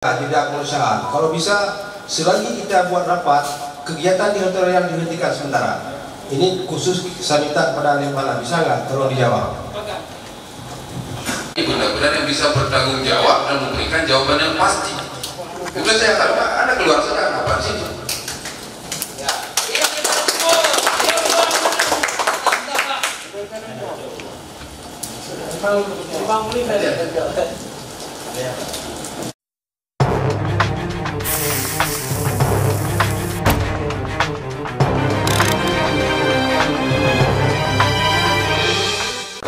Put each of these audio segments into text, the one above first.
tidak perusahaan. Kalau bisa selagi kita buat rapat, kegiatan di hotel yang dihentikan sementara. Ini khusus saya minta kepada Lembana, bisa nggak tolong dijawab? Benar-benar yang bisa bertanggung jawab dan memberikan jawaban yang pasti. Bukan saya kata ada keluar sana apa sih?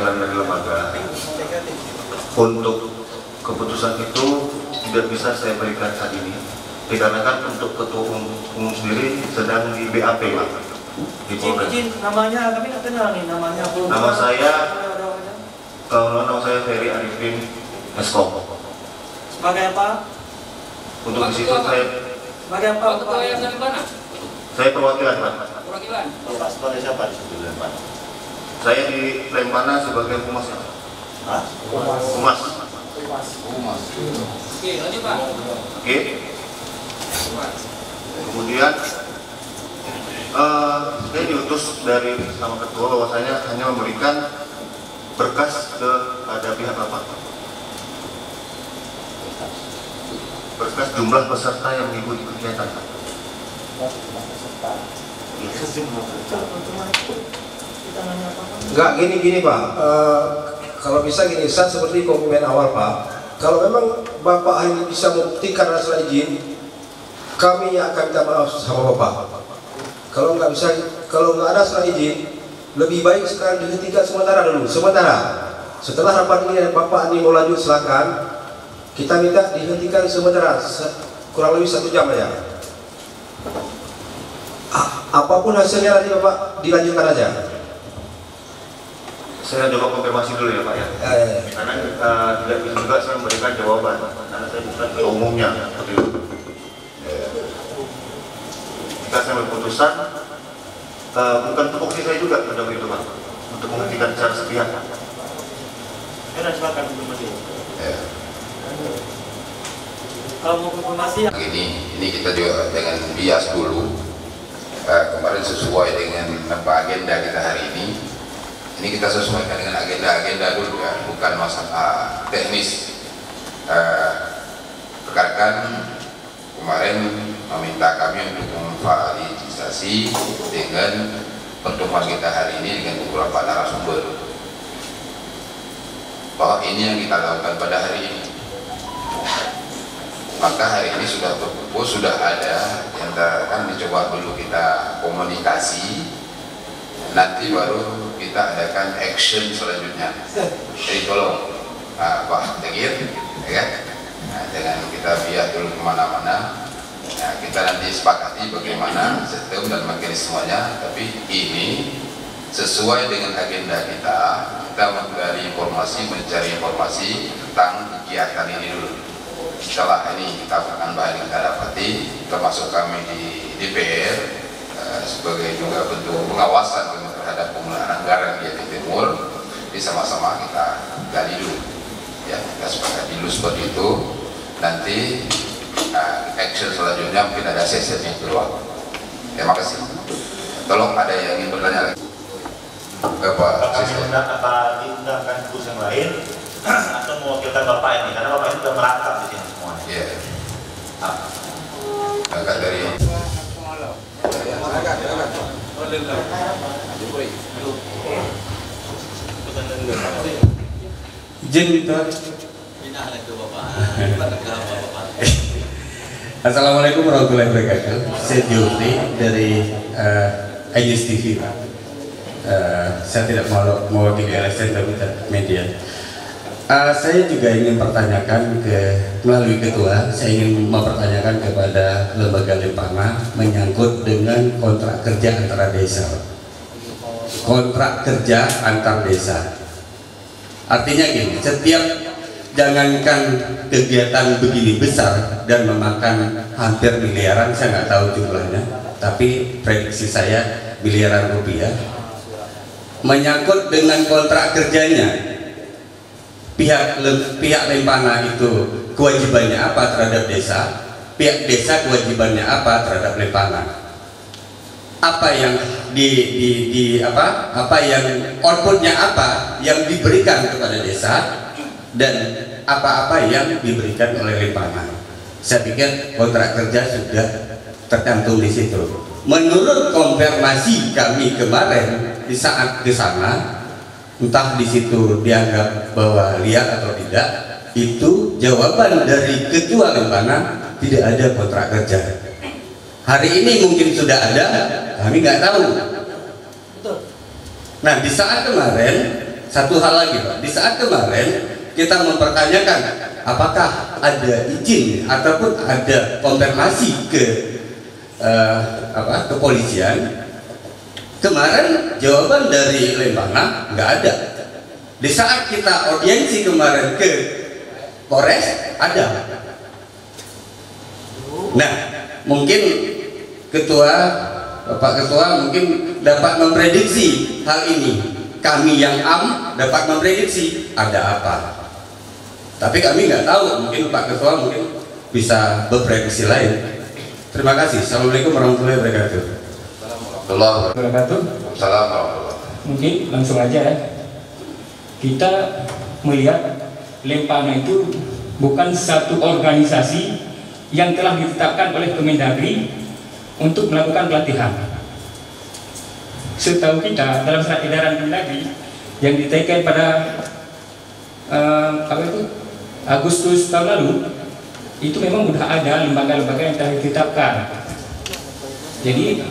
Dari lembaga untuk keputusan itu tidak bisa saya berikan saat ini dikarenakan untuk ketua umum sendiri sedang di BAP Pak. Izin namanya kami nggak kenal nih namanya. Nama saya Ferry Arifin Eskom. Sebagai apa? Untuk di situ saya Sebagai apa? saya perwakilan Pak. Perwakilan. Pak sebagai siapa di situ Lembana? Saya di Lembana sebagai humas. Humas. Oke, lanjut Pak. Oke. Kemudian saya diutus dari sama ketua bahwasanya hanya memberikan berkas kepada pihak rapat. Berkas jumlah peserta yang mengikuti kegiatan. Enggak, gini Pak. Kalau bisa gini, saat seperti komitmen awal Pak. Kalau memang Bapak ini bisa membuktikan rasa izin, kami yang akan minta maaf sama Bapak. Kalau nggak bisa, kalau nggak ada surat izin, lebih baik sekarang dihentikan sementara dulu. Setelah rapat ini Bapak ini mau lanjut silakan. Kita minta dihentikan sementara kurang lebih 1 jam aja. Apapun hasilnya nanti Bapak dilanjutkan aja. Saya coba konfirmasi dulu ya Pak ya. Karena tidak bisa juga saya memberikan jawaban karena saya bukan ketua umumnya seperti itu. Jika saya berputusan bukan tupoksi saya juga pada itu Pak untuk menghentikan secara sepihak. Silakan konfirmasi. Kalau mau konfirmasi Ini kita juga dengan bias dulu. Kemarin sesuai dengan agenda kita hari ini. Ini kita sesuaikan dengan agenda dulu ya, bukan masalah teknis. Rekan-rekan kemarin meminta kami untuk memvalidasi dengan pertemuan kita hari ini dengan beberapa narasumber bahwa ini yang kita lakukan pada hari ini. Maka hari ini sudah terkumpul, sudah ada yang kan dicoba dulu kita komunikasi, nanti baru kita adakan action selanjutnya. Jadi tolong Pak Tegir, ya, jangan kita biar dulu kemana-mana. Nah, kita nanti sepakati bagaimana sistem dan mekanismenya. Tapi ini sesuai dengan agenda kita menggali informasi, mencari informasi tentang kegiatan ini dulu. Setelah ini kita akan banyak kita dapati, termasuk kami di DPR sebagai juga bentuk pengawasan terhadap penggunaan anggaran di Aceh Timur. Jadi sama-sama kita gali dulu, ya, kita sepakati dulu seperti itu. Nanti action selanjutnya mungkin ada sesi yang keluar. Terima kasih. Tolong ada yang ingin bertanya lagi. Apa diundangkan kursus yang lain atau mewakilkan Bapak ini? Karena Bapak ini sudah merangkap di sini semuanya. Iya. Angkat dari izin minta. Assalamualaikum warahmatullahi wabarakatuh. Saya Jufri dari IJS TV. Saya tidak mewakili LSM tapi media. Saya juga ingin pertanyakan melalui ketua, saya ingin mempertanyakan kepada lembaga Lembana menyangkut dengan kontrak kerja antara desa. Kontrak kerja antar desa. Artinya gini, setiap jangankan kegiatan begini besar dan memakan hampir miliaran, saya nggak tahu jumlahnya, tapi prediksi saya miliaran rupiah. Menyangkut dengan kontrak kerjanya, pihak Lempana itu kewajibannya apa terhadap desa, pihak desa kewajibannya apa terhadap Lempana, apa yang apa yang outputnya apa yang diberikan kepada desa, dan apa-apa yang diberikan oleh Lempana. Saya pikir kontrak kerja sudah tercantum di situ. Menurut konfirmasi kami kemarin di saat ke sana, entah di situ dianggap bahwa liar atau tidak, itu jawaban dari ketua Lempana tidak ada kontrak kerja. Hari ini mungkin sudah ada, kami nggak tahu. Nah, di saat kemarin, satu hal lagi Pak, di saat kemarin kita mempertanyakan apakah ada izin ataupun ada konfirmasi ke kepolisian. Kemarin jawaban dari Lempana nggak ada. Di saat kita audiensi kemarin ke Polres ada. Nah, mungkin Bapak Ketua mungkin dapat memprediksi hal ini. Kami yang dapat memprediksi ada apa. Tapi kami nggak tahu. Mungkin Pak Ketua mungkin bisa berprediksi lain. Terima kasih. Assalamualaikum warahmatullahi wabarakatuh. Assalamualaikum. Mungkin langsung aja ya. Kita melihat Lempana itu bukan satu organisasi yang telah ditetapkan oleh Kemendagri untuk melakukan pelatihan. Setahu kita dalam surat edaran Kemendagri yang ditekan pada Agustus tahun lalu, itu memang sudah ada lembaga-lembaga yang telah ditetapkan. Jadi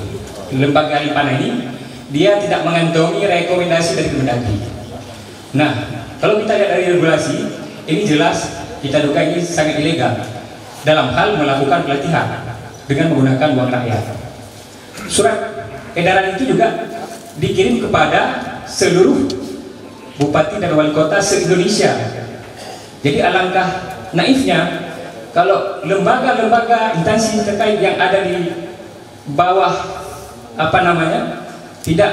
lembaga Lempana ini dia tidak mengantongi rekomendasi dari Kemendagri. Nah, kalau kita lihat dari regulasi, ini jelas kita duga ini sangat ilegal dalam hal melakukan pelatihan dengan menggunakan uang rakyat. Surat edaran itu juga dikirim kepada seluruh bupati dan wali kota se-Indonesia. Jadi alangkah naifnya kalau lembaga-lembaga instansi terkait yang ada di bawah tidak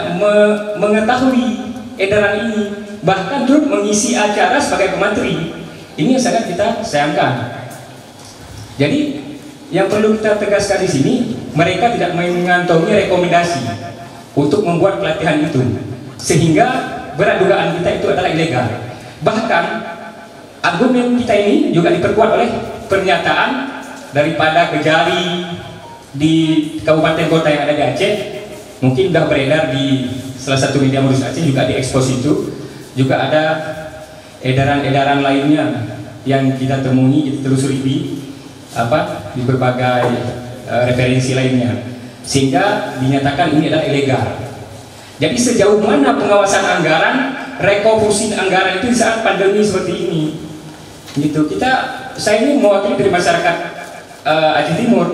mengetahui edaran ini, bahkan turut mengisi acara sebagai pemateri. Ini yang sangat kita sayangkan. Jadi yang perlu kita tegaskan di sini, mereka tidak mengantongi rekomendasi untuk membuat pelatihan itu, sehingga berat dugaan kita itu adalah ilegal. Bahkan argumen kita ini juga diperkuat oleh pernyataan daripada Kejari di kabupaten kota yang ada di Aceh. Mungkin sudah beredar di salah satu media modus Aceh, juga diekspos itu. Juga ada edaran-edaran lainnya yang kita temui, kita telusuri di berbagai referensi lainnya, sehingga dinyatakan ini adalah ilegal. Jadi sejauh mana pengawasan anggaran, rekomposisi anggaran itu di saat pandemi seperti ini, gitu. Saya ini mewakili dari masyarakat Aceh Timur.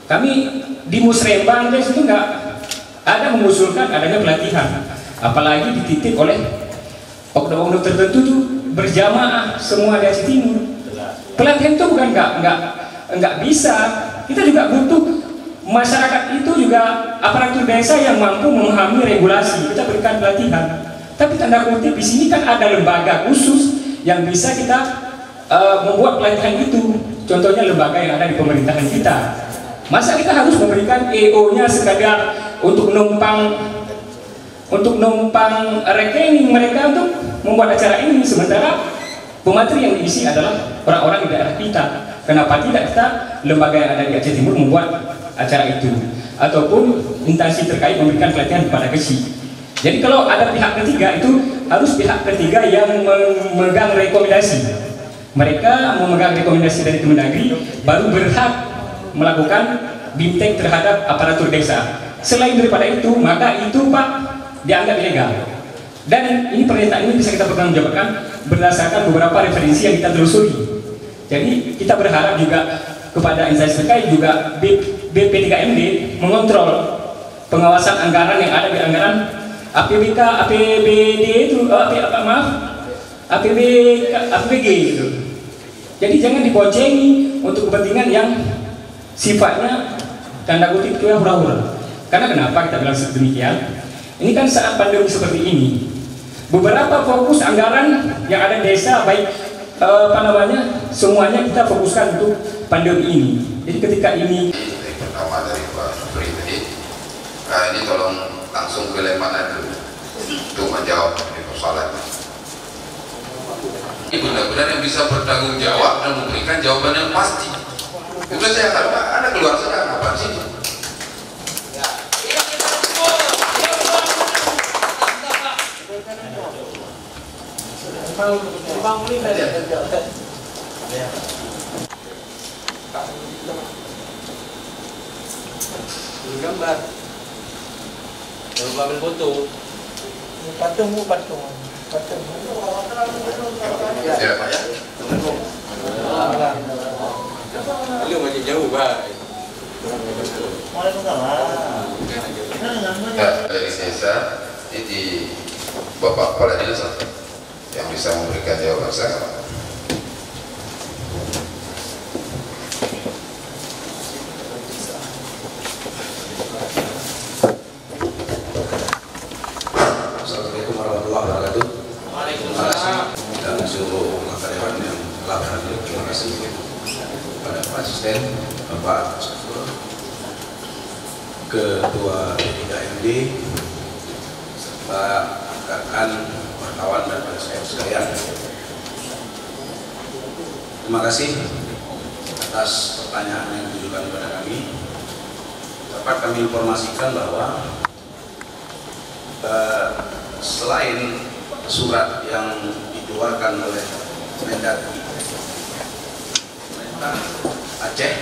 Kami di Musrembang itu nggak ada mengusulkan adanya pelatihan, apalagi dititip oleh oknum-oknum tertentu tuh berjamaah semua di Aceh Timur. Pelatihan itu bukan nggak bisa. Kita juga butuh masyarakat itu juga aparatur desa yang mampu memahami regulasi. Kita berikan pelatihan. Tapi tanda kutip di sini kan ada lembaga khusus yang bisa kita membuat pelatihan itu. Contohnya lembaga yang ada di pemerintahan kita. Masa kita harus memberikan EO-nya sekadar untuk numpang rekening mereka untuk membuat acara ini, sementara pemateri yang diisi adalah orang-orang di daerah kita. Kenapa tidak kita lembaga yang ada di Aceh Timur membuat acara itu, ataupun instansi terkait memberikan pelatihan kepada KESI. Jadi kalau ada pihak ketiga, itu harus pihak ketiga yang memegang rekomendasi. Mereka memegang rekomendasi dari Kemendagri, baru berhak melakukan bimtek terhadap aparatur desa. Selain daripada itu, maka itu Pak dianggap ilegal. Dan ini pernyataan ini bisa kita pertanggungjawabkan berdasarkan beberapa referensi yang kita telusuri. Jadi kita berharap juga kepada instansi terkait, juga BP3MD mengontrol pengawasan anggaran yang ada di anggaran APBD itu, APBG gitu. Jadi jangan dibocengi untuk kepentingan yang sifatnya tanda kutip itu hura-hura. Karena kenapa kita bilang demikian? Ini kan saat pandemi seperti ini, beberapa fokus anggaran yang ada di desa, baik semuanya kita fokuskan untuk pandemi ini. Jadi ketika ini pertama dari Pak Supri tadi, ini tolong langsung ke Lemana dulu untuk menjawab persoalan ini. Ini benar-benar yang bisa bertanggung jawab dan memberikan jawaban yang pasti. Itu saya harapkan, Anda keluar saja kapan sih? Gambar ambil foto patung. Ya, Pak ya. Lu masih jauh, Pak. Dari desa ini Bapak Kepala Dinas yang bisa memberikan jawaban saya. Assalamualaikum warahmatullahi wabarakatuh. Terima kasih dan seluruh karyawan yang telah hadir. Terima kasih kepada Pak Asisten, Bapak Safur, Ketua P3MD, serta rekan wartawan dan rekan sekalian. Terima kasih atas pertanyaan yang ditujukan kepada kami. Dapat kami informasikan bahwa selain surat yang dikeluarkan oleh Mendagri pemerintah Aceh,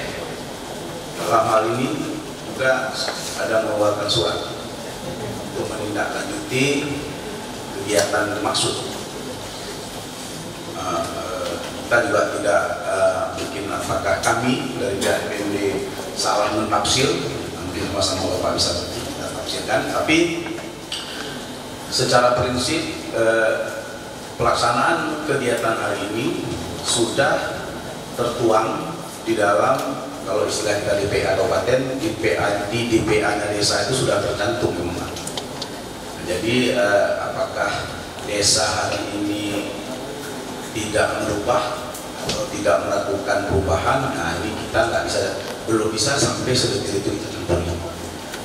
dalam hal ini juga ada mengeluarkan surat untuk menindaklanjuti kegiatan dimaksud. Kita juga tidak mungkin apakah kami dari PMD salah menafsir, nanti sama-sama Bapak bisa kita tafsirkan, tapi secara prinsip pelaksanaan kegiatan hari ini sudah tertuang di dalam, kalau istilah kita DPA kabupaten, di DPA-nya desa itu sudah tercantum memang. Jadi apakah desa hari ini tidak merubah atau tidak melakukan perubahan, nah ini kita belum bisa sampai sedetil itu kita tentuin.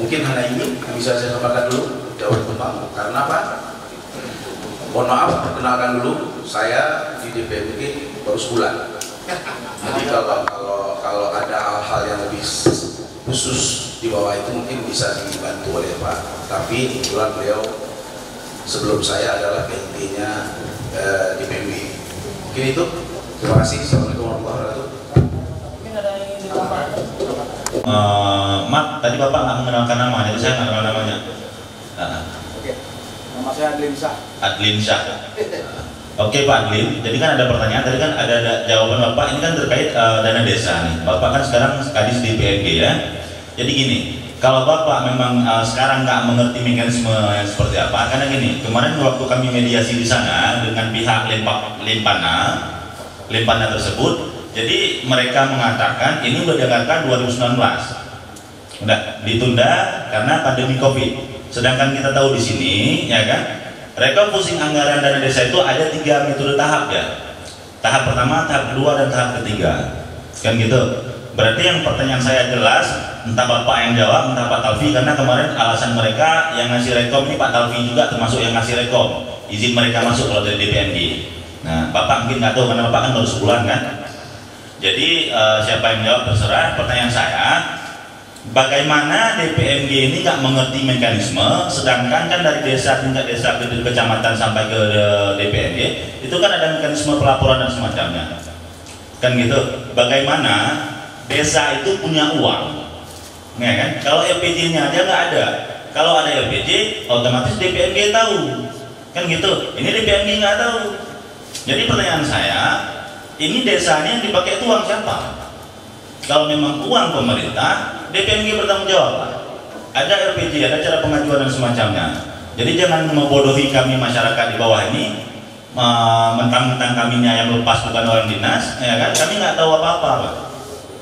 Mungkin hanya ini yang bisa saya sampaikan dulu jauh berkembang. Karena apa? Mohon maaf, perkenalkan dulu, saya di DPMD baru sebulan. Jadi kalau ada hal-hal yang lebih khusus di bawah itu mungkin bisa dibantu oleh Pak. Tapi kebetulan beliau sebelum saya adalah PLT-nya DPMD. Mungkin itu. Terima kasih. Assalamualaikum warahmatullahi wabarakatuh. Mungkin ada yang ingin ditambahkan. Mat, tadi Bapak nggak mengenalkan nama, jadi saya nggak kenal namanya. Oke. Nama saya Adlin Syah. Adlin Syah. Oke Pak Adlin, jadi kan ada pertanyaan, tadi kan ada jawaban Bapak, ini kan terkait dana desa nih. Bapak kan sekarang kadis di PMG ya. Jadi gini, kalau Bapak memang sekarang nggak mengerti mekanisme yang seperti apa, karena gini, kemarin waktu kami mediasi di sana dengan pihak Lempana tersebut, jadi mereka mengatakan ini udah dianggarkan 2019, udah ditunda karena pandemi COVID. Sedangkan kita tahu di sini, ya kan, refocusing anggaran dana desa itu ada 3 metode tahap ya. Tahap pertama, tahap kedua, dan tahap ketiga, kan gitu. Berarti yang pertanyaan saya jelas, entah Bapak yang jawab, entah Pak Talvi, karena kemarin alasan mereka yang ngasih rekom ini Pak Talvi juga termasuk yang ngasih rekom, izin mereka masuk kalau dari DPMG. Nah, Bapak mungkin nggak tahu karena Bapak kan baru sebulan kan. Jadi siapa yang jawab terserah. Pertanyaan saya, bagaimana DPMG ini nggak mengerti mekanisme, sedangkan kan dari desa, tingkat desa ke kecamatan sampai ke DPMG itu kan ada mekanisme pelaporan dan semacamnya, kan gitu. Bagaimana desa itu punya uang, ya kan? Kalau LPG-nya aja nggak ada. Kalau ada LPG, otomatis DPMG tahu, kan gitu. Ini DPMG nggak tahu. Jadi pertanyaan saya, ini desanya yang dipakai itu uang siapa? Kalau memang uang pemerintah, DPMG bertanggung jawab. Ada LPG, ada cara pengajuan dan semacamnya. Jadi jangan membodohi kami masyarakat di bawah ini, mentang-mentang kaminya yang lepas bukan orang dinas, ya kan? Kami nggak tahu apa-apa, Pak.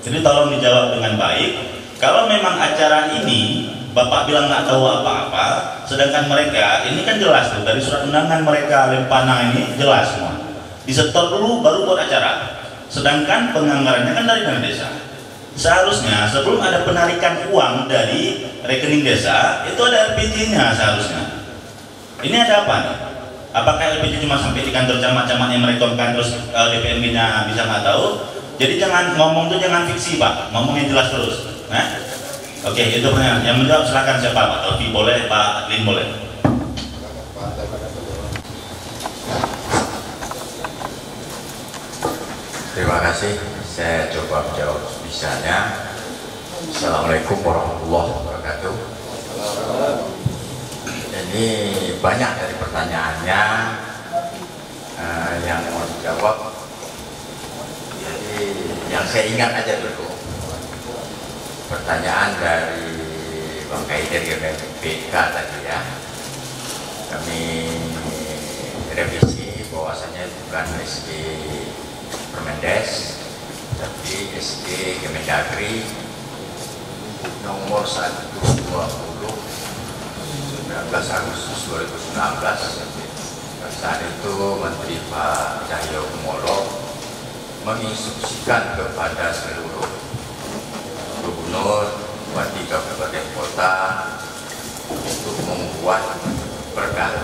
Jadi tolong dijawab dengan baik. Kalau memang acara ini Bapak bilang nggak tahu apa-apa, sedangkan mereka ini kan jelas tuh dari surat undangan mereka Lempana ini jelas semua. Disetor dulu baru buat acara. Sedangkan penganggarannya kan dari dana desa. Seharusnya sebelum ada penarikan uang dari rekening desa itu ada LPG-nya seharusnya. Ini ada apa nih? Apakah LPG cuma sampai di kantor camat-camat yang merekomkan terus DPMB-nya bisa nggak tahu? Jadi jangan ngomong tuh jangan fiksi Pak, ngomong yang jelas terus. Nah, oke itu pertanyaan. Yang menjawab silakan siapa Pak Taufi boleh, Pak Adlin boleh. Terima kasih. Saya coba menjawab bisanya. Assalamualaikum warahmatullahi wabarakatuh. Ini banyak dari pertanyaannya yang mau dijawab. Jadi yang saya ingat aja dulu pertanyaan dari Bang Kaidir BK tadi ya. Kami revisi bahwasanya bukan SD Permendes tapi SD Kemendagri nomor 120 19 Agustus 2019. Saat itu Menteri Pak Cahyokumolo menginstruksikan kepada seluruh gubernur, bupati, kabupaten kota untuk membuat perda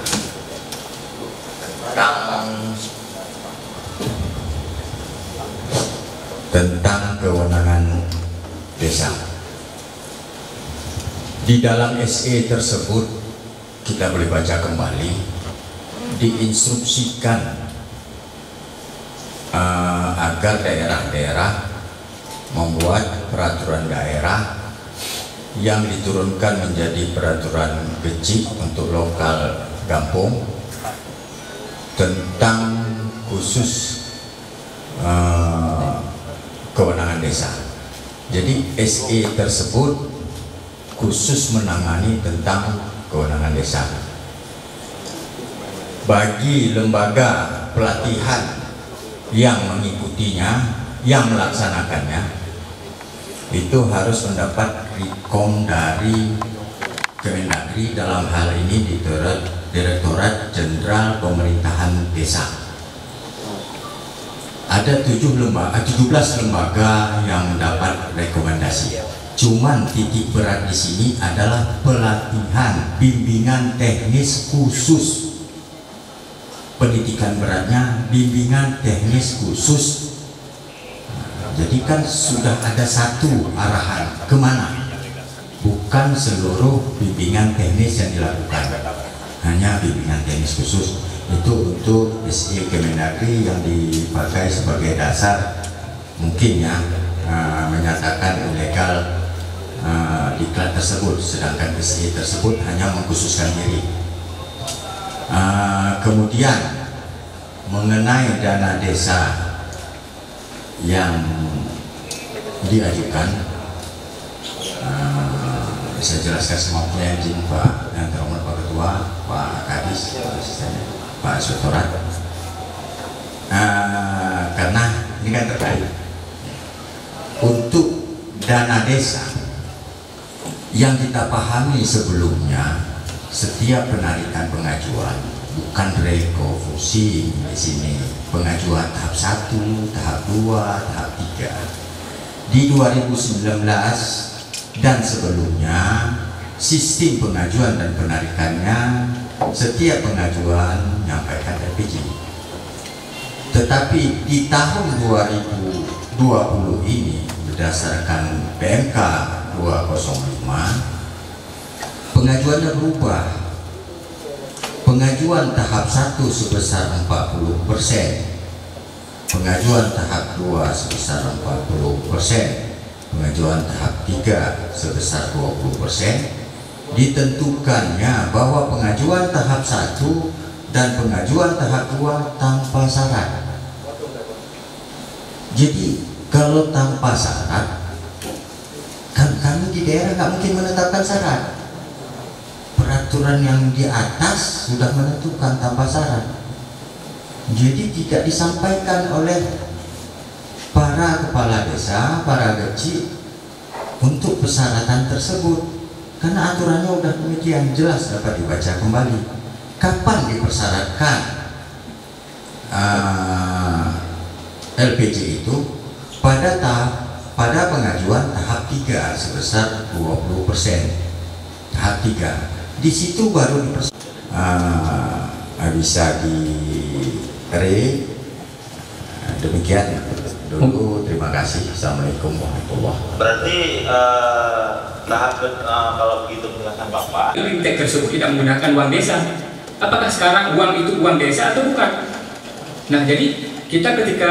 tentang kewenangan desa. Di dalam SE tersebut kita boleh baca kembali, diinstruksikan agar daerah-daerah membuat peraturan daerah yang diturunkan menjadi peraturan kecil untuk lokal kampung tentang khusus kewenangan desa. Jadi SE tersebut khusus menangani tentang kewenangan desa. Bagi lembaga pelatihan yang mengikutinya, yang melaksanakannya, itu harus mendapat rekom dari Kemendagri, dalam hal ini Direktorat Jenderal Pemerintahan Desa. Ada 17 lembaga yang mendapat rekomendasi. Cuman titik berat di sini adalah pelatihan bimbingan teknis khusus. Pendidikan beratnya bimbingan teknis khusus. Jadi kan sudah ada satu arahan kemana, bukan seluruh bimbingan teknis yang dilakukan, hanya bimbingan teknis khusus. Itu untuk SE Kemendagri yang dipakai sebagai dasar mungkin ya menyatakan ilegal diklat tersebut, sedangkan SE tersebut hanya mengkhususkan diri. Kemudian mengenai dana desa yang diajukan, saya jelaskan semampunya izin Pak yang terhormat Pak Ketua, Pak Kadis, Pak Sutorat, karena ini kan terkait untuk dana desa yang kita pahami sebelumnya. Setiap penarikan pengajuan bukan refocusing di sini, pengajuan tahap 1, tahap 2, tahap 3. Di 2019 dan sebelumnya sistem pengajuan dan penarikannya setiap pengajuan menyampaikan LPG. Tetapi di tahun 2020 ini berdasarkan PMK 205 pengajuannya berubah. Pengajuan tahap 1 sebesar 40%, pengajuan tahap 2 sebesar 40%, pengajuan tahap 3 sebesar 20%. Ditentukannya bahwa pengajuan tahap 1 dan pengajuan tahap 2 tanpa syarat. Jadi kalau tanpa syarat, kan kami di daerah nggak mungkin menetapkan syarat. Peraturan yang di atas sudah menentukan tanpa syarat. Jadi tidak disampaikan oleh para kepala desa, para gaji untuk persyaratan tersebut. karena aturannya udah demikian jelas, dapat dibaca kembali. Kapan dipersyaratkan LPG itu? Pada pengajuan tahap 3 sebesar 20%. Tahap 3. Di situ baru bisa demikian dulu. Terima kasih. Assalamualaikum warahmatullahi wabarakatuh. Berarti tahap kalau begitu penjelasan Bapak, Bimtek tersebut tidak menggunakan uang desa. Apakah sekarang uang itu uang desa atau bukan? Nah, jadi kita ketika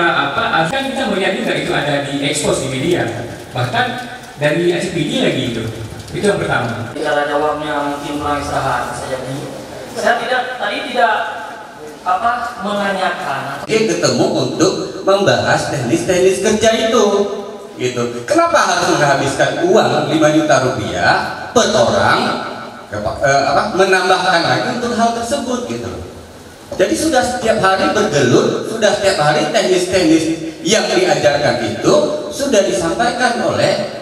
kan kita melihat juga itu ada di expose di media, bahkan dari SPD lagi itu yang pertama. Cara jawabnya mungkin kurang istirahat saja nih. Saya tidak menanyakan. Dia ketemu untuk membahas teknis-teknis kerja itu, gitu. Kenapa harus menghabiskan uang 5 juta rupiah per orang, menambahkan lagi untuk hal tersebut, gitu. Jadi sudah setiap hari bergelut, sudah setiap hari teknis-teknis yang diajarkan itu sudah disampaikan oleh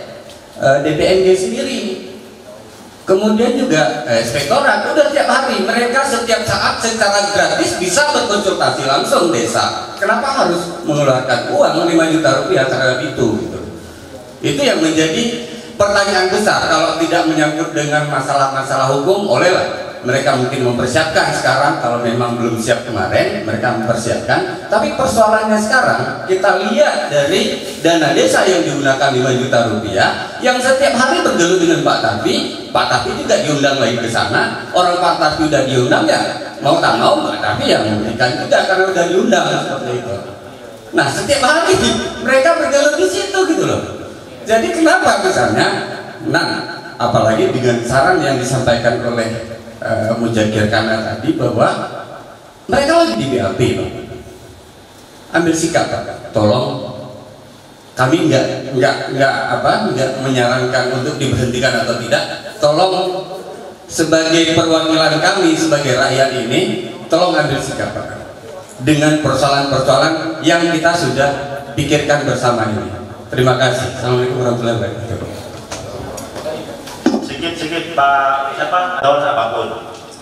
DPMG sendiri. Kemudian juga inspektorat udah setiap hari, mereka setiap saat secara gratis bisa berkonsultasi langsung desa. Kenapa harus mengeluarkan uang 5 juta rupiah terhadap itu? Gitu. Itu yang menjadi pertanyaan besar. Kalau tidak menyangkut dengan masalah-masalah hukum, olehlah mereka mungkin mempersiapkan sekarang. Kalau memang belum siap kemarin, mereka mempersiapkan. Tapi persoalannya sekarang kita lihat dari dana desa yang digunakan 5 juta rupiah, yang setiap hari bergelut dengan Pak Tapi juga diundang lagi ke sana. Orang Pak Tapi udah diundang, ya mau tak mau Pak Tapi yang memberikan juga karena udah diundang seperti itu. Nah, setiap hari mereka bergelut di situ, gitu loh. Jadi kenapa misalnya? Nah, apalagi dengan saran yang disampaikan oleh Mujagir Kana tadi bahwa mereka lagi di BAP, Pak. Ambil sikap, Pak. Tolong, kami nggak menyarankan untuk diberhentikan atau tidak. Tolong sebagai perwakilan kami sebagai rakyat ini, tolong ambil sikap, Pak. Dengan persoalan-persoalan yang kita sudah pikirkan bersama ini. Terima kasih. Assalamualaikum warahmatullahi wabarakatuh. Sedikit Pak siapa tahun apapun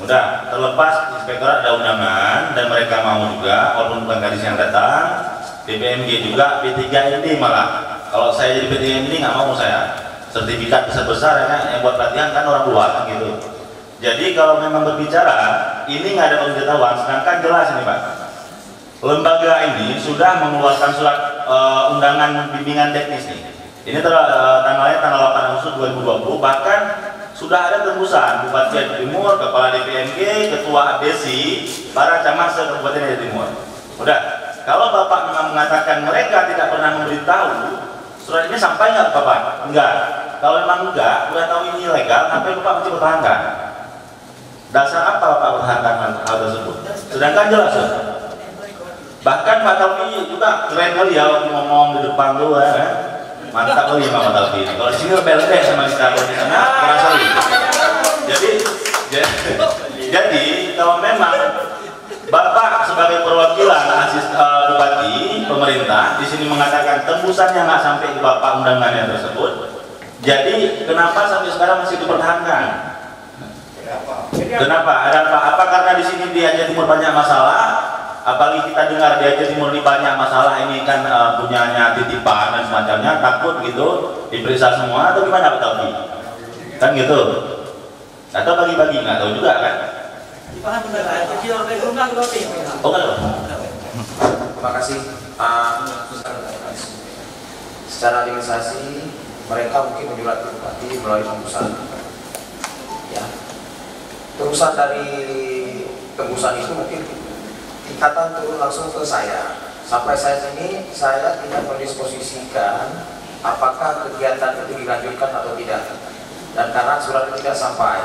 udah terlepas inspektorat ada undangan dan mereka mau juga, walaupun bukan gadis yang datang, DPMG juga, P3MD malah. Kalau saya jadi P3MD nggak mau saya sertifikat besar-besar ya, yang buat pelatihan kan orang luar gitu. Jadi kalau memang berbicara ini nggak ada pemberitahuan, sedangkan jelas ini Pak, lembaga ini sudah mengeluarkan surat undangan bimbingan teknis nih. Ini tanggalnya tanggal 8 Agustus 2020, bahkan sudah ada tembusan Bupati Aceh Timur, Kepala DPMG, Ketua ABSI, para camat se-Kabupaten Aceh Timur. Udah, kalau Bapak memang mengatakan mereka tidak pernah memberitahu, surat ini sampai nggak Bapak? Enggak. Kalau memang enggak, udah tahu ini ilegal, sampai Bapak masih pertahankan. Dasar apa Bapak pertahankan hal tersebut? Sedangkan jelas ya. Bahkan Pak Taufi juga keren kali ya ngomong di depan tuh ya. Mantap kali Pak Taufi. Kalau di sini lebih lembek sama kita, kalau di sana kurang sekali. Jadi kalau memang Bapak sebagai perwakilan bupati pemerintah di sini mengatakan tembusannya nggak sampai ke Bapak undangannya tersebut, jadi kenapa sampai sekarang masih dipertahankan? Kenapa? Ada apa? Karena di sini di Aceh Timur banyak masalah? Apalagi kita dengar di Aceh Timur ini banyak masalah, ini kan punyanya titipan dan semacamnya, takut gitu diperiksa semua atau gimana Pak Taufi? Kan gitu? Atau bagi-bagi nggak tahu juga kan? Oh kan? Terima kasih. Secara administrasi mereka mungkin menyurat ke bupati melalui tembusan. Ya, tembusan dari tembusan itu mungkin ikatan turun langsung ke saya. Sampai saat ini saya tidak mendisposisikan apakah kegiatan itu dilanjutkan atau tidak, dan karena surat itu tidak sampai.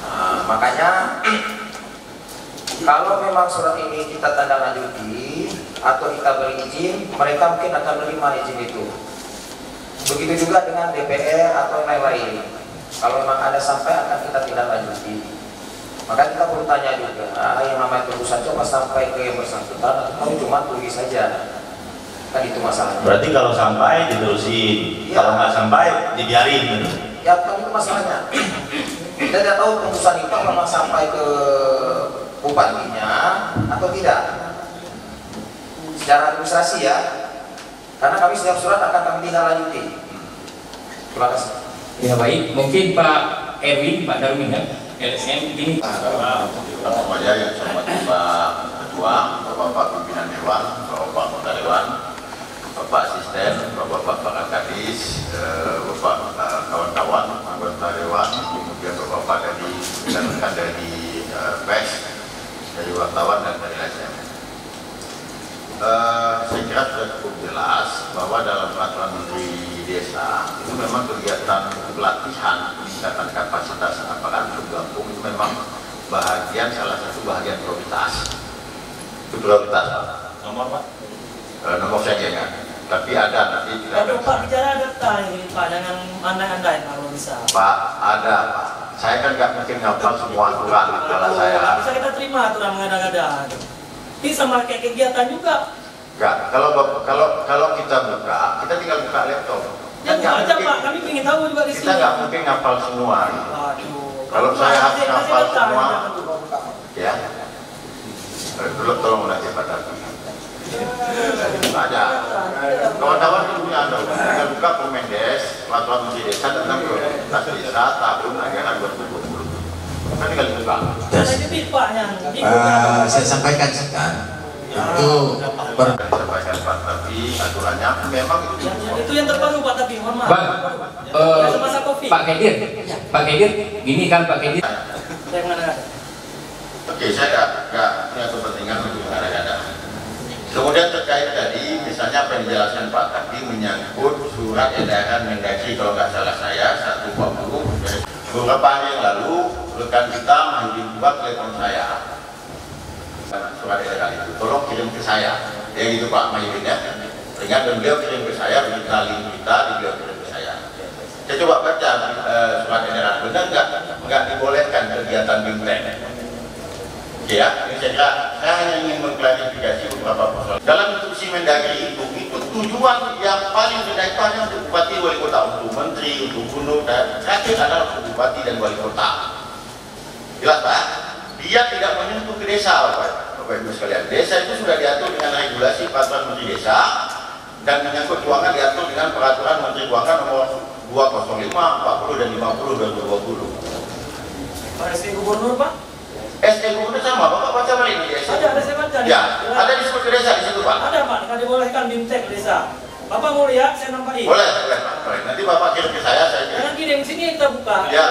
Nah, makanya kalau memang surat ini kita tanda lanjuti atau kita beri izin, mereka mungkin akan menerima izin itu. Begitu juga dengan DPR atau lain-lain. Kalau memang ada sampai akan kita tindak lanjuti. Maka kita perlu tanya juga, yang namanya tembusan coba sampai ke yang bersangkutan atau cuma tulis saja. Kan itu masalahnya. Berarti kalau sampai diterusin, kalau nggak sampai dibiarin gitu. Ya kan itu masalahnya. Kita tidak tahu tembusan itu memang sampai ke bupatinya atau tidak. Secara administrasi ya. Karena kami setiap surat akan kami tindak-lanjuti. Terima kasih. Ya baik, mungkin Pak Erwin, Pak Darwin ya, LSM ini. Semuanya yang saya hormati Pak Ketua, Bapak Pimpinan Dewan, Bapak Anggota Dewan, Bapak Asisten, Bapak Kadis, Bapak kawan-kawan anggota Dewan, kemudian Bapak dari rekan dari pers, dari wartawan dan dari LSM. Saya kira sudah cukup jelas bahwa dalam peraturan Menteri Desa itu memang kegiatan pelatihan peningkatan kapasitas aparat penggabung itu memang salah satu bahagian prioritas. Itu prioritas Pak. Nomor Pak? Nomor saya ingat. Tapi ada nanti tidak ada. Pak bicara data ini Pak, jangan andai-andai kalau bisa. Pak ada Pak. Saya kan nggak mungkin ngapal semua aturan di kepala saya. Bisa kita terima aturan mengada-ngada. Bisa pakai kegiatan juga. Enggak, kalau kita buka, kita tinggal buka laptop. Ya buka aja Pak, kami ingin tahu juga di sini. Kita nggak mungkin ngapal semua. Aduh. Kalau saya harus ngapal semua, ya. Tolong nanti Pak Darwin. Buka aja. Kawan-kawan itu punya anda. Kita buka Permendes, Peraturan Menteri Desa tentang prioritas desa tahun anggaran 2020. Nanti kali buka. Saya sampaikan sekarang. Itu sampaikan Pak, tapi aturannya memang itu yang terbaru Pak, tapi mohon maaf. Pak Kedir, Pak Kedir, gini kan Pak Kedir. Oke, saya nggak punya kepentingan untuk mengada-ngada. Kemudian terkait tadi, misalnya apa yang dijelaskan Pak tadi menyangkut surat edaran Mendagri kalau nggak salah saya 140 beberapa hari yang lalu rekan kita buat telepon saya. Surat edaran itu tolong kirim ke saya ya gitu Pak Mahyudin ya, ingat, dan beliau kirim ke saya, berita link kita beliau kirim ke saya. Saya coba baca surat edaran, benar nggak dibolehkan kegiatan bintang. Oke ya, ini saya kira saya hanya ingin mengklarifikasi beberapa persoalan. Dalam instruksi Mendagri itu tujuan yang paling tidak hanya untuk bupati wali kota, untuk menteri, untuk gubernur, dan terakhir adalah untuk bupati dan wali kota. Jelas Pak? Dia tidak menyentuh ke desa, Bapak Ibu sekalian. Desa itu sudah diatur dengan regulasi peraturan Menteri Desa, dan menyangkut keuangan diatur dengan peraturan Menteri Keuangan nomor 205, 40 dan 50 2020. Pak SK Gubernur Pak? SK Gubernur sama, Bapak baca balik di desa. Ada saya baca. Ya, ada disebut ke desa di situ Pak. Ada Pak, kan dibolehkan bimtek desa. Bapak mau lihat, saya nampakin. Boleh Pak. Boleh. Nanti Bapak kirim ke saya kirim. Jangan kirim sini kita buka. Ya,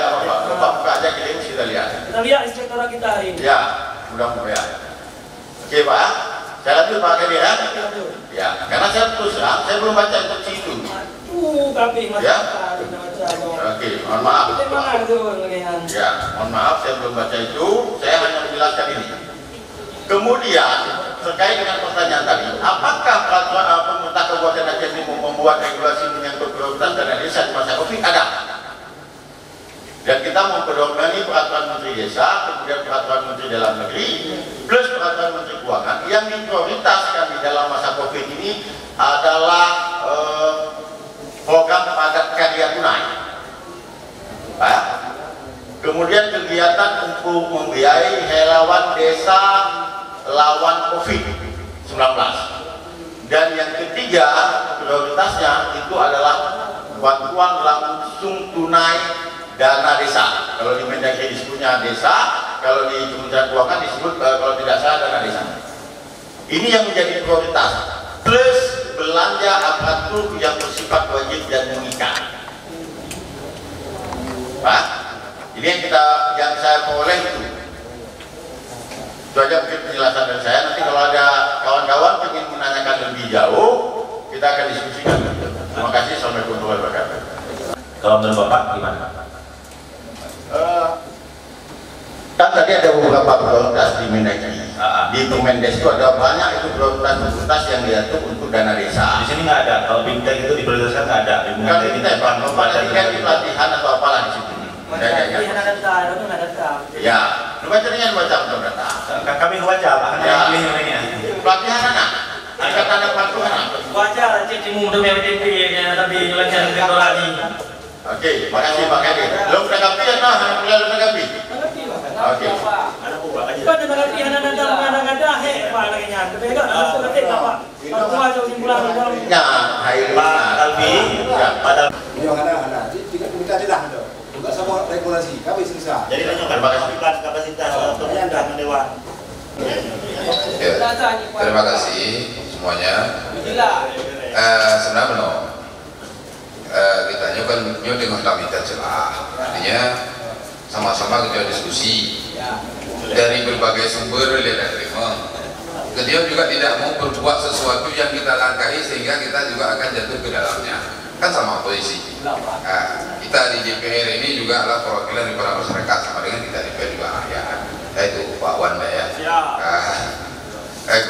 Bapak buka aja kirim, kita lihat. Kita lihat inspektorat kita hari ini. Ya, mudah-mudahan. Oke Pak, saya lanjut Pak Kedir ya. Ya, karena saya terus terang, saya belum baca instruksi itu. Tapi ya. Oke, mohon maaf. Ya, mohon maaf, saya belum baca itu. Saya hanya menjelaskan ini. Kemudian terkait dengan pertanyaan tadi, apakah peraturan pemerintah Kabupaten Aceh Timur membuat regulasi menyangkut prioritas dana desa di masa Covid? Ada. Dan kita mempedomani peraturan Menteri Desa, kemudian peraturan Menteri Dalam Negeri, plus peraturan Menteri Keuangan yang diprioritaskan di dalam masa Covid ini adalah program padat karya tunai. Kemudian kegiatan untuk membiayai relawan desa lawan COVID-19. Dan yang ketiga prioritasnya itu adalah bantuan langsung tunai dana desa. Kalau di Mendagri disebutnya desa, kalau di Kementerian Keuangan disebut kalau tidak salah dana desa. Ini yang menjadi prioritas. Plus belanja aparatur yang bersifat wajib dan mengikat. Pak, ini yang saya peroleh itu. Itu aja mungkin penjelasan dari saya. Nanti kalau ada kawan-kawan ingin menanyakan lebih jauh, kita akan diskusikan. Terima kasih. Assalamualaikum warahmatullahi wabarakatuh. Kalau menurut Bapak gimana? Kan tadi ada beberapa prioritas di Mendagri. Di Permendes itu ada banyak itu prioritas yang diatur untuk dana desa. Di sini nggak ada. Kalau bimtek itu diprioritaskan nggak ada. Bukan bimtek Pak, di pelatihan atau apalah di situ. Ya, lu baca dengan baca data. Kami baca Pak. Ya, pelatihan anak. Harga tanah patung apa? Wajar cicimu udah PDP tapi lancar dengan lagi. Oke, makasih Pak Kadir. Lo menanggapi ya nah, mulai lo menanggapi. Oke. Pada mengerti anak-anak ada Pak anaknya. Beda harus ngerti apa? Aku aja simpulan dalam. Nah, Pak Albi, ya pada Yang ada tidak kita tidak ada. Juga sama regulasi kami selesai. jadi terima kasih kapasitas pemerintahan dewan. Ya, terima kasih semuanya. Sebenarnya kita kan dengan kami celah, artinya sama-sama kita diskusi dari berbagai sumber dan terima. Dia juga tidak mau berbuat sesuatu yang kita langkahi sehingga kita juga akan jatuh ke dalamnya. Kan sama posisi. Kita di DPR ini juga adalah perwakilan daripada masyarakat, sama dengan kita DPR juga rakyat. Yaitu Pak Wanda ya.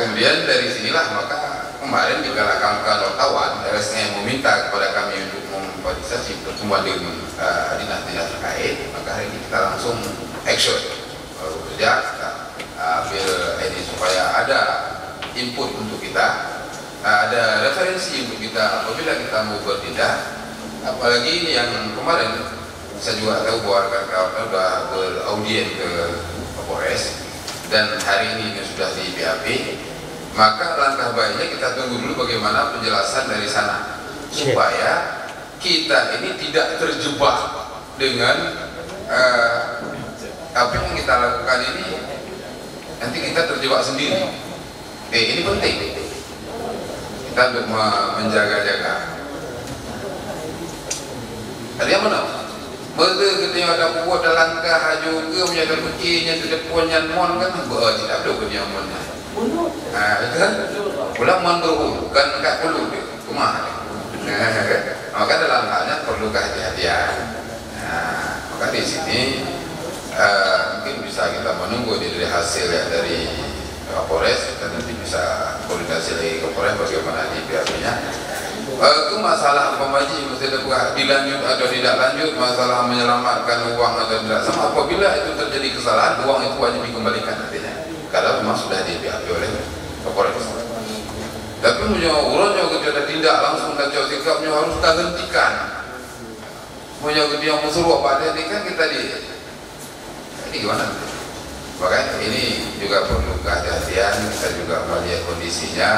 Kemudian dari sinilah maka kemarin digalakkan wartawan RSN meminta kepada kami untuk memfasilitasi pertemuan dengan dinas-dinas terkait, maka hari ini kita langsung action kerja kita ambil ini supaya ada input untuk kita, ada referensi untuk kita apabila kita mau bertindak. Apalagi yang kemarin saya juga tahu bahwa rekan-rekan sudah beraudien ke Polres dan hari ini sudah di BAP, maka langkah baiknya kita tunggu dulu bagaimana penjelasan dari sana supaya kita ini tidak terjebak dengan apa yang kita lakukan ini, nanti kita terjebak sendiri. Ini penting kita untuk menjaga-jaga. Ada yang mana? Betul ketika ada buat dalam langkah juga menjadi kucingnya terdepannya mon kan tidak ada kenyamannya. Itu kan? Pulang mon berhulu kan enggak perlu deh, kemana? Maka dalam halnya perlu kehati-hatian. Maka di sini mungkin bisa kita menunggu dari hasil ya dari Kapolres, dan nanti bisa koordinasi lagi ke Polres bagaimana di BAP-nya. Itu masalah pemaji mesti dilanjut atau tidak lanjut, masalah menyelamatkan uang atau tidak, sama apabila itu terjadi kesalahan uang itu wajib dikembalikan nantinya kalau memang sudah di BAP oleh Kapolres. Tapi punya urutnya kita tindak langsung dan jauh sikapnya harus kita hentikan. Punya dia yang musuh apa ini kan kita ini gimana? Makanya ini juga perlu kehati-hatian, kita juga melihat kondisinya.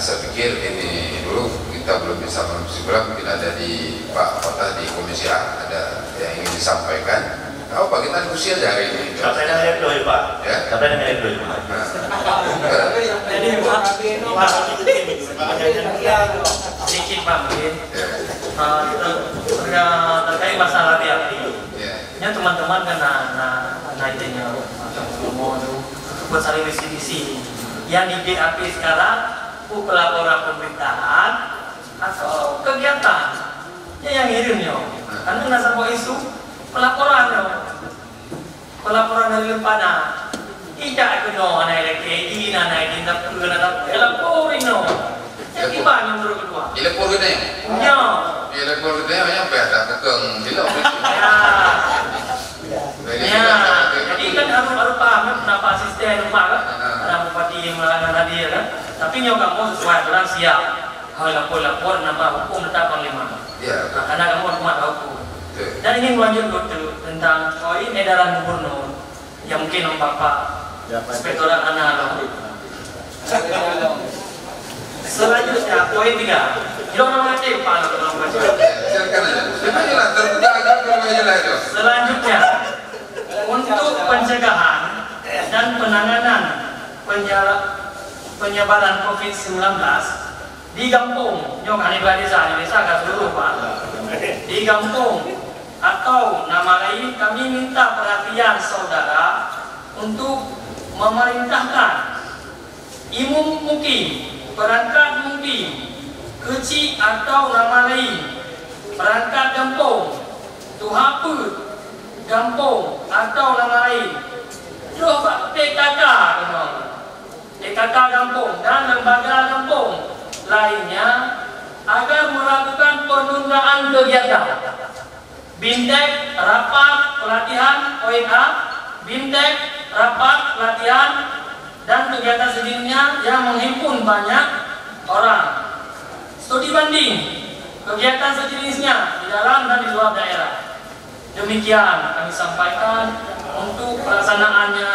Saya pikir ini dulu kita belum bisa menentukan, mungkin ada di Pak Fatah di Komisi A ada yang ingin disampaikan. Apa kita diskusi aja hari ini? Sampai dengan itu ya Pak. Ya. Sampai dengan itu. Jadi sedikit Pak mungkin terkait masalah BAP. Ya teman-teman kan naiknya mau buat saling visi yang di BAP sekarang pelaporan pemerintahan atau kegiatan yang ngirimnya karena nasabah isu pelaporan dari lempada tidak kena anak lagi anak tindak kena laporin yang gimana menurut kedua lapor gede ya lapor gede yang ada pegang tidak jadi kan harus paham kenapa asisten rumah kan ada bupati yang melarang hadir kan tapi nyoba kamu sesuai aturan siap hal lapor nambah hukum tetap panglima karena kamu rumah hukum dan ingin melanjut tentang poin edaran gubernur yang mungkin Bapak Inspektorat Analog. Selanjutnya poin 3 Jangan nama Pak silakan aja. Selanjutnya untuk pencegahan dan penanganan penyebaran COVID-19 di kampung, desa agak seluruh Pak, di kampung atau nama lain kami minta perhatian saudara untuk memerintahkan imum mukim, perangkat mukim, kecil atau nama lain, perangkat kampung, tuhaput, kampung atau nama lain, PKK, PKK kampung dan lembaga kampung lainnya agar melakukan penundaan kegiatan. Bintek rapat pelatihan ONA, bintek rapat pelatihan dan kegiatan sejenisnya yang menghimpun banyak orang. Studi banding kegiatan sejenisnya di dalam dan di luar daerah. Demikian kami sampaikan untuk pelaksanaannya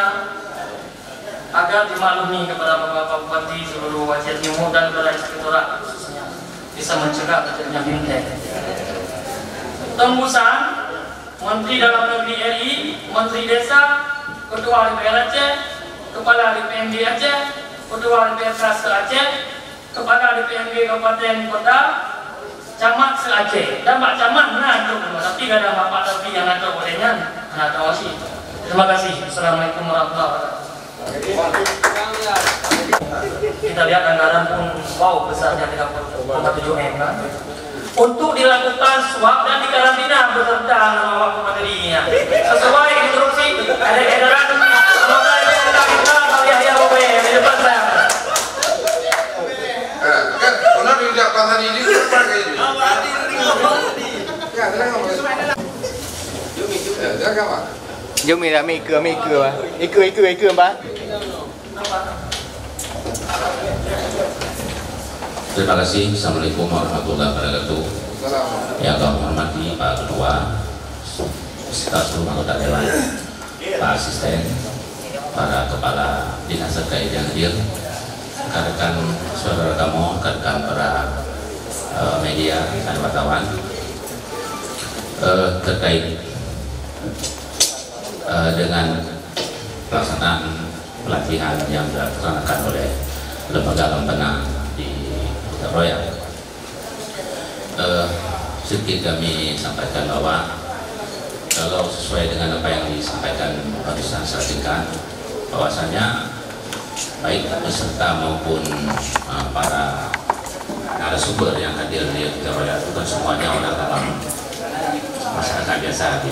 agar dimaklumi kepada Bapak Bupati seluruh Aceh Timur dan kepada Inspektorat khususnya bisa mencegah terjadinya bintang. Tembusan Menteri Dalam Negeri RI, Menteri Desa, Ketua DPR Aceh, Kepala DPMD Aceh, Ketua DPR se Aceh, Kepala DPMD Kabupaten Kota, Camat se Aceh, dan Pak Camat mengatur, tapi gak ada Bapak Tapi yang ngatur bolehnya, ngatur sih. Terima kasih. Assalamualaikum warahmatullahi wabarakatuh. Kita lihat anggaran pun wow besarnya 37 M kan? Untuk dilakukan swab dan dikarantina beserta nama waktu materinya sesuai instruksi ada edaran semoga kita Yahya Bobe di depan saya. Benar tidak pasal ini berapa kayak ini? Jom mira maker Mbak. Terima kasih. Assalamualaikum warahmatullahi wabarakatuh. Yang kami hormati Pak Ketua, seluruh anggota Dewan, Pak Asisten, para kepala dinas terkait yang hadir, rekan-rekan saudara kamu, rekan-rekan para media dan wartawan, terkait dengan pelaksanaan pelatihan yang dilaksanakan oleh lembaga Lempena di Royal. Sedikit kami sampaikan bahwa kalau sesuai dengan apa yang disampaikan barusan saya singkat, bahwasanya baik peserta maupun para narasumber yang hadir di Royal bukan semuanya orang dalam masyarakat biasa,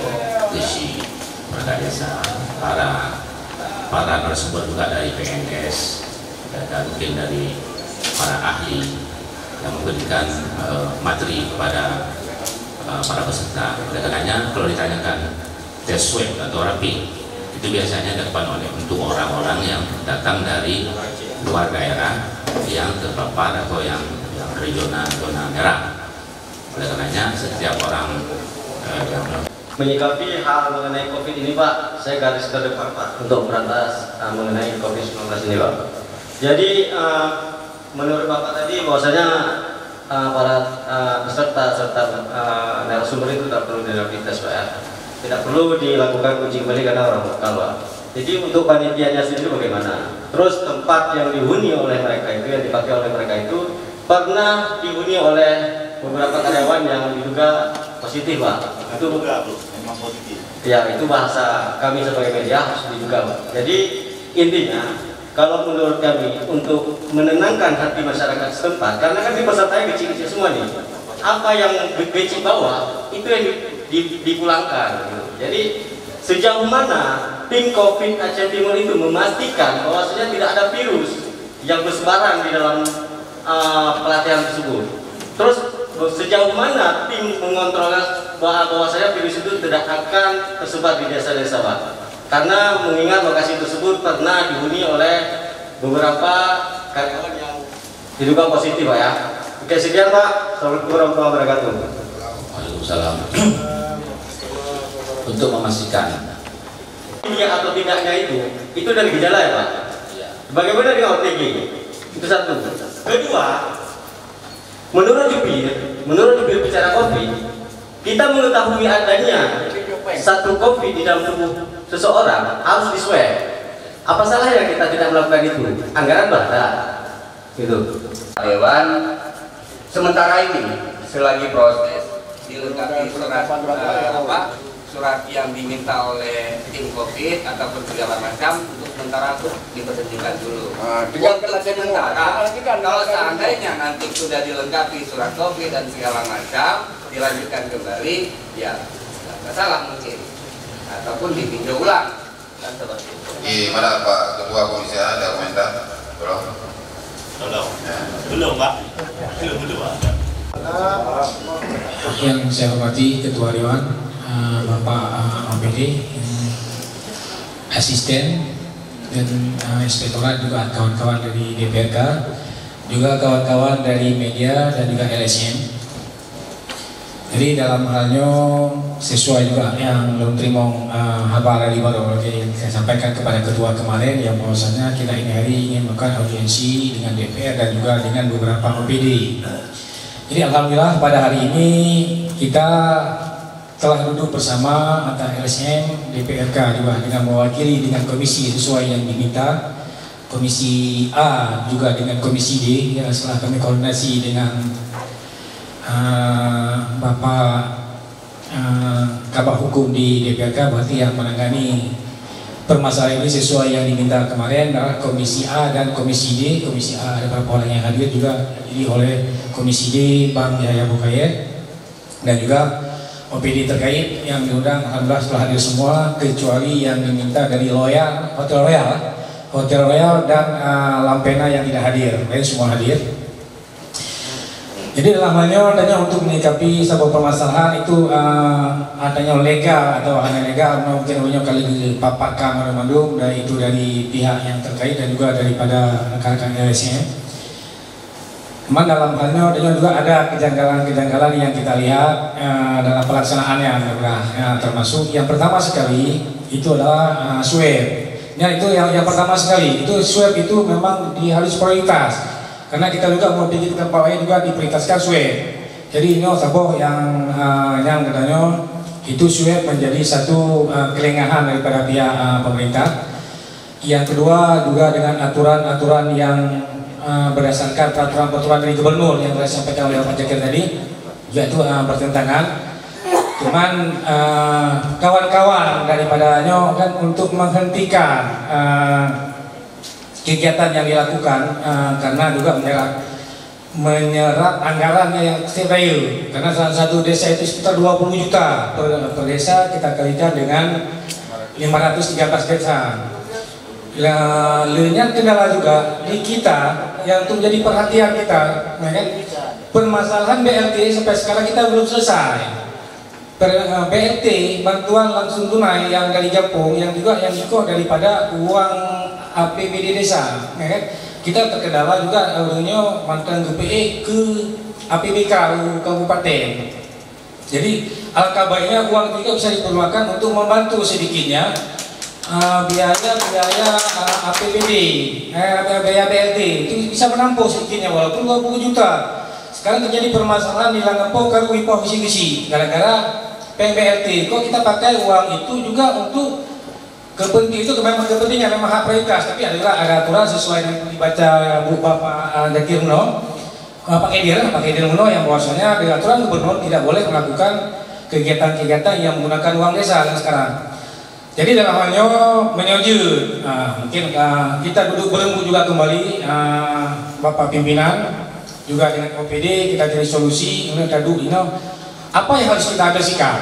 isi masyarakat biasa, para narasumber juga dari PNS dan mungkin dari para ahli yang memberikan materi kepada para peserta. Oleh karenanya kalau ditanyakan tes swab atau rapid itu biasanya dilakukan untuk orang-orang yang datang dari luar daerah yang terpapar atau yang regional zona merah. Oleh karenanya setiap orang yang menyikapi hal mengenai COVID ini Pak, saya garis ke depan Pak untuk berantas mengenai COVID-19 ini Pak. Jadi menurut Bapak tadi bahwasanya para peserta serta narasumber itu tidak perlu dirapid tes Pak ya. Tidak perlu dilakukan uji kembali karena orang lokal Pak. Jadi untuk panitianya sendiri bagaimana? Terus tempat yang dihuni oleh mereka itu, yang dipakai oleh mereka itu pernah dihuni oleh beberapa karyawan yang diduga positif Pak. Itu memang positif. Ya itu bahasa kami sebagai media harus diduga Pak. Jadi intinya kalau menurut kami untuk menenangkan hati masyarakat setempat, karena kan di pesertanya kecil-kecil semua nih, apa yang kecil bawah itu yang dipulangkan. Gitu. Jadi sejauh mana tim COVID Aceh Timur itu memastikan bahwasanya tidak ada virus yang bersebaran di dalam pelatihan tersebut. Terus sejauh mana tim mengontrol bahwasanya virus itu tidak akan tersebar di desa-desa Pak? Karena mengingat lokasi tersebut pernah dihuni oleh beberapa karyawan yang diduga positif Pak ya. Oke sekian Pak. Assalamualaikum warahmatullahi wabarakatuh. Waalaikumsalam. Untuk memastikan iya atau tidaknya itu dari gejala ya Pak. Bagaimana dengan OTG? Itu satu. Kedua, menurut jubir bicara COVID, kita mengetahui adanya satu COVID di dalam tubuh seseorang harus diswab. Apa salahnya kita tidak melakukan itu? Anggaran ada, gitu. Dewan sementara ini selagi proses dilengkapi surat yang diminta oleh tim COVID ataupun segala macam untuk sementara itu diberhentikan dulu. Untuk sementara, kalau seandainya nanti sudah dilengkapi surat COVID dan segala macam dilanjutkan kembali, ya nggak masalah mungkin, ataupun ditinjau ulang dan seperti itu. Gimana Pak Ketua Komisi ada komentar? Belum Pak. Belum Pak. Yang saya hormati Ketua Dewan, Bapak APD, Asisten, dan inspektorat, juga kawan-kawan dari DPRK, juga kawan-kawan dari media dan juga LSM. Jadi dalam halnya sesuai juga yang belum terima kabar dari baru yang saya sampaikan kepada ketua kemarin, yang bahwasanya kita ini hari ingin melakukan audiensi dengan DPR dan juga dengan beberapa OPD. Jadi alhamdulillah pada hari ini kita telah duduk bersama antara LSM, DPRK juga dengan mewakili dengan komisi sesuai yang diminta, komisi A juga dengan komisi D, yang setelah kami koordinasi dengan Bapak Kabak Hukum di DPRK, berarti yang menangani permasalahan ini sesuai yang diminta kemarin adalah komisi A dan komisi D. Komisi A ada beberapa orang yang hadir juga jadi oleh komisi D Bang Yahya Bukayet, dan juga OPD terkait yang diundang alhamdulillah setelah hadir semua kecuali yang diminta dari Hotel Royal dan Lampena yang tidak hadir, lain semua hadir. Jadi dalam halnya adanya untuk menyikapi sebuah permasalahan itu adanya legal atau hanya legal mungkin banyak kali dipaparkan Bandung, dan itu dari pihak yang terkait dan juga daripada rekan-rekan LSM. Memang dalam halnya adanya juga ada kejanggalan-kejanggalan yang kita lihat dalam pelaksanaannya, termasuk yang pertama sekali itu adalah swab. Ya, itu yang pertama sekali itu swab itu memang harus prioritas. Karena kita juga mau pergi ke tempat lain juga diprioritaskan swab. Jadi ini saboh yang katanya itu swab menjadi satu kelengahan daripada pihak pemerintah. Yang kedua juga dengan aturan-aturan yang berdasarkan peraturan dari gubernur yang telah disampaikan oleh Pak Jakir tadi, yaitu bertentangan. Cuman kawan-kawan daripadanya kan untuk menghentikan kegiatan yang dilakukan karena juga menyerap anggarannya yang steril, karena salah satu desa itu sekitar 20 juta per desa, kita kalikan dengan 513 desa. Lainnya kendala juga di kita yang untuk jadi perhatian kita, kan? Permasalahan BLT sampai sekarang kita belum selesai. BLT bantuan langsung tunai yang dari Jampung yang juga yang ikut daripada uang APBD desa, ya kan? Kita terkendala juga awalnya mantan GPE ke APBK kabupaten. Jadi alangkah baiknya uang itu bisa diperlukan untuk membantu sedikitnya biaya APBD, biaya BLT itu bisa menampung sedikitnya walaupun 20 juta. Sekarang terjadi permasalahan di Langepau karo Wipo visi-visi gara-gara PBLT. Kok kita pakai uang itu juga untuk kepentingan itu memang kepentingan, memang hak prioritas, tapi adalah ada aturan sesuai yang dibaca Bapak Jakir Muno, Pak Edir Muno, yang bahwasanya dengan aturan gubernur tidak boleh melakukan kegiatan-kegiatan yang menggunakan uang desa yang sekarang. Jadi dalam halnya menyujud, mungkin kita duduk berembuk juga kembali Bapak pimpinan juga dengan OPD, kita cari solusi ini apa yang harus kita ambil sikap,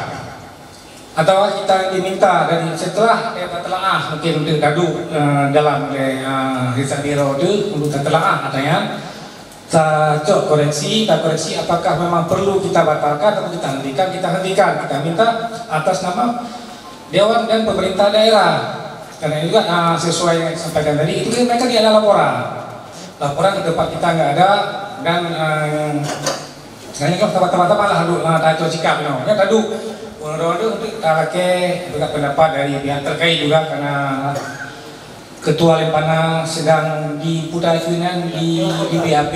atau kita diminta dari setelah telah mungkin untuk dadu dalam riset biro itu untuk telah katanya tak koreksi apakah memang perlu kita batalkan atau kita hentikan, kita minta atas nama Dewan dan pemerintah daerah, karena juga sesuai yang disampaikan tadi itu mereka tidak ada laporan di tempat kita nggak ada, dan sekarang kan teman-teman malah ada sikap ya tadu untuk pakai pendapat dari pihak terkait juga, karena Ketua Lempana sedang diputarkan di BAP,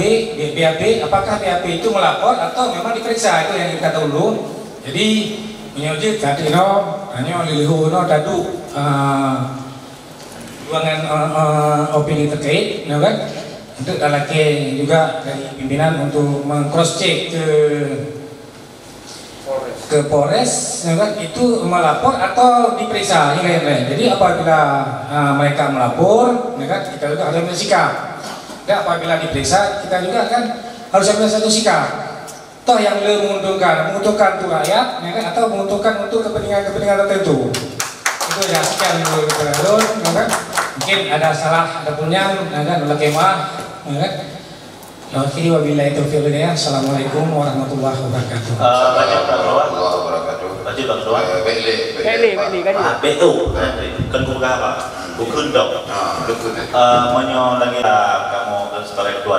apakah BAP itu melapor atau memang diperiksa, itu yang kita tahu dulu. Jadi menyujud tadi hanya lihu tadu ruangan opini terkait, kan? Untuk laki juga dari pimpinan untuk meng-cross check ke Polres, kan? Itu melapor atau diperiksa hingga yang lain. Jadi apabila mereka melapor, kan? Kita juga harus ambil sikap. Dan apabila diperiksa, kita juga kan harus ambil satu sikap. Toh yang menguntungkan tuh rakyat, kan? Atau menguntungkan untuk kepentingan tertentu. Itu ya sekian dulu kan? Mungkin ada salah, ada punya, kan? Ada kemah, kan? Oke, wabillahi taufiq wal hidayah. Assalamualaikum warahmatullahi wabarakatuh. Baca kecil bang doang. Beli kan? BO kan bukan apa? Bukan dong. Menyo lagi kamu setelah ketua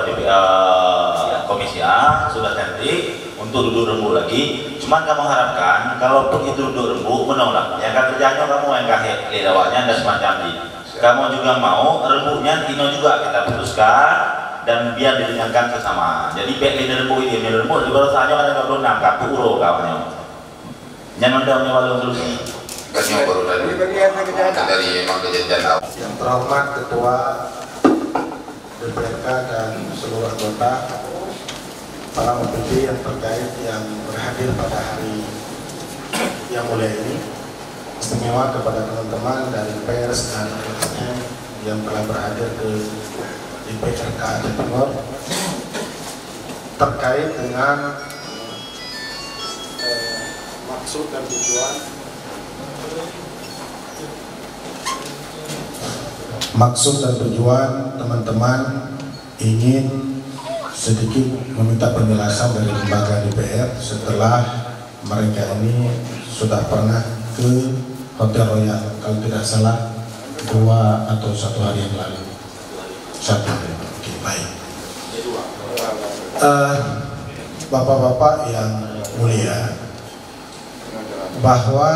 komisi A sudah cantik untuk duduk rembu lagi. Cuman kamu harapkan kalau itu duduk rembu menolak. Ya kan kerjanya kamu yang kahit lewatnya dan semacam ini. Kamu juga mau rembunya Ino juga kita putuskan dan biar didengarkan sesama. Jadi baik leader rembu ini leader rembu juga rasanya kan kalau enam kapu uro kawannya. Jangan ada menyalur solusi. Kan baru dari emang kejadian. Yang terhormat Ketua DPRK dan seluruh anggota, para OPD yang terkait yang berhadir pada hari yang mulia ini, istimewa kepada teman-teman dari pers dan LSM yang telah berhadir ke DPRK Aceh Timur terkait dengan maksud dan tujuan teman-teman ingin sedikit meminta penjelasan dari lembaga DPR setelah mereka ini sudah pernah ke Hotel Royal, kalau tidak salah 2 atau 1 hari yang lalu. 1 hari. Oke, baik. Bapak-bapak yang mulia, bahwa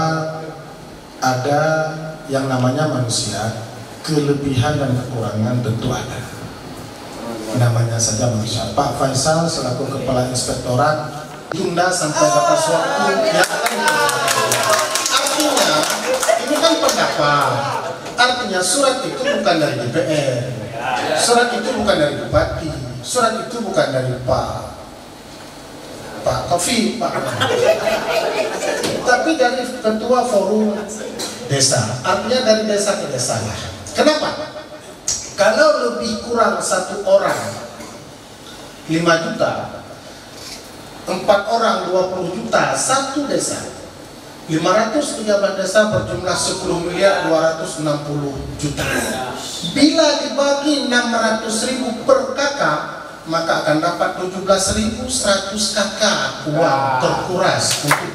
ada yang namanya manusia, kelebihan dan kekurangan tentu ada. Namanya saja manusia. Pak Faisal selaku Kepala Inspektorat tunda sampai batas waktu yang akan artinya ini kan pendapat. Artinya surat itu bukan dari DPR, surat itu bukan dari Bupati, surat itu bukan dari Pak Taufik, tapi dari Ketua Forum Desa. Artinya dari desa ke desa lah. Kenapa? Kalau lebih kurang 1 orang 5 juta, 4 orang 20 juta, 1 desa 513 desa berjumlah 10 miliar 260 juta. Bila dibagi 600.000 per kakak, maka akan dapat 17.100 kakak uang terkuras untuk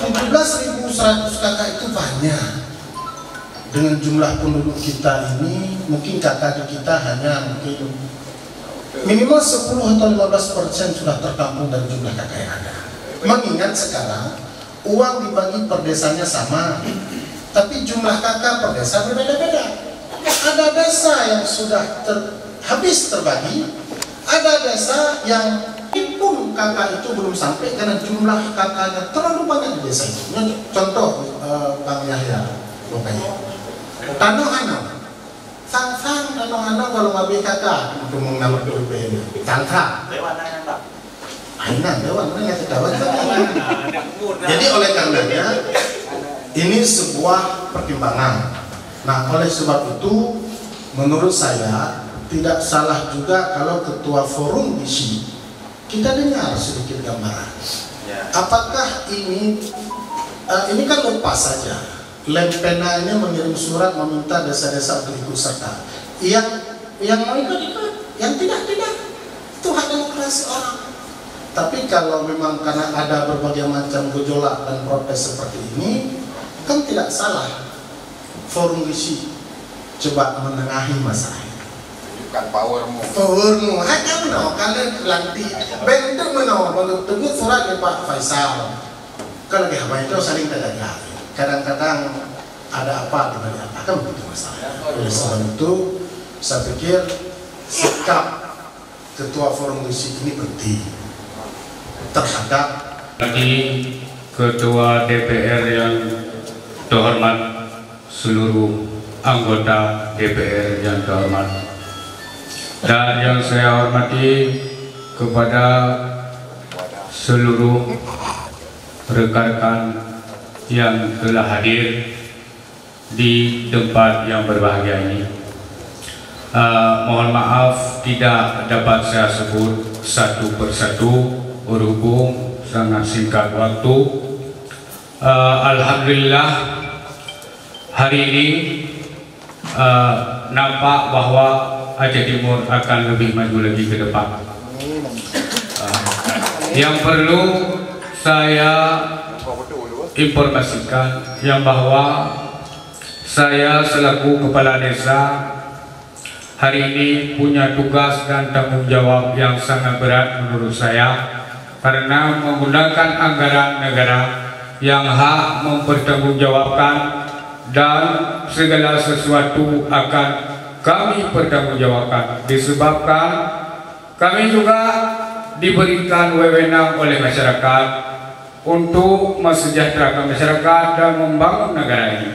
17.100 kakak itu banyak. Dengan jumlah penduduk kita ini, mungkin kakak kita hanya mungkin minimal 10 atau 15% sudah tertampung dari jumlah kakak yang ada. Mengingat sekarang uang dibagi per desanya sama, tapi jumlah kakak per desa berbeda-beda. Ada desa yang sudah habis terbagi, ada desa yang pun kakak itu belum sampai karena jumlah kakaknya terlalu banyak di desa itu. Contoh Bang Yahya, Tanah Sang Tanah kalau ngabai kakak untuk mengenal PPN Sangka jadi oleh karenanya ini sebuah pertimbangan. Nah, oleh sebab itu menurut saya tidak salah juga kalau Ketua Forum isi kita dengar sedikit gambaran. Apakah ini kan lepas saja. Lempenanya mengirim surat meminta desa-desa untuk ikut serta. Yang mau ikut, yang tidak itu hak demokrasi orang. Tapi kalau memang karena ada berbagai macam gejolak dan protes seperti ini, kan tidak salah Forum isi coba menengahi masalah ini. Tunjukkan powermu. Hanya menau kalian lanti. Bentuk menau tunggu surat dari Pak Faisal. Kalau dia itu saling terjadi. Kadang-kadang ada apa di balik apa, kan begitu masalah. Oleh sebab itu saya pikir sikap Ketua Forum isi ini penting terhadap bagi Ketua DPR yang terhormat, seluruh anggota DPR yang terhormat, dan yang saya hormati kepada seluruh rekan-rekan yang telah hadir di tempat yang berbahagia ini. Mohon maaf tidak dapat saya sebut satu persatu berhubung sangat singkat waktu. Alhamdulillah hari ini nampak bahwa Aceh Timur akan lebih maju lagi ke depan. Yang perlu saya informasikan yang bahwa saya selaku kepala desa hari ini punya tugas dan tanggung jawab yang sangat berat menurut saya, karena menggunakan anggaran negara yang hak mempertanggungjawabkan dan segala sesuatu akan kami pertanggungjawabkan, disebabkan kami juga diberikan wewenang oleh masyarakat untuk mesejahterakan masyarakat dan membangun negara ini.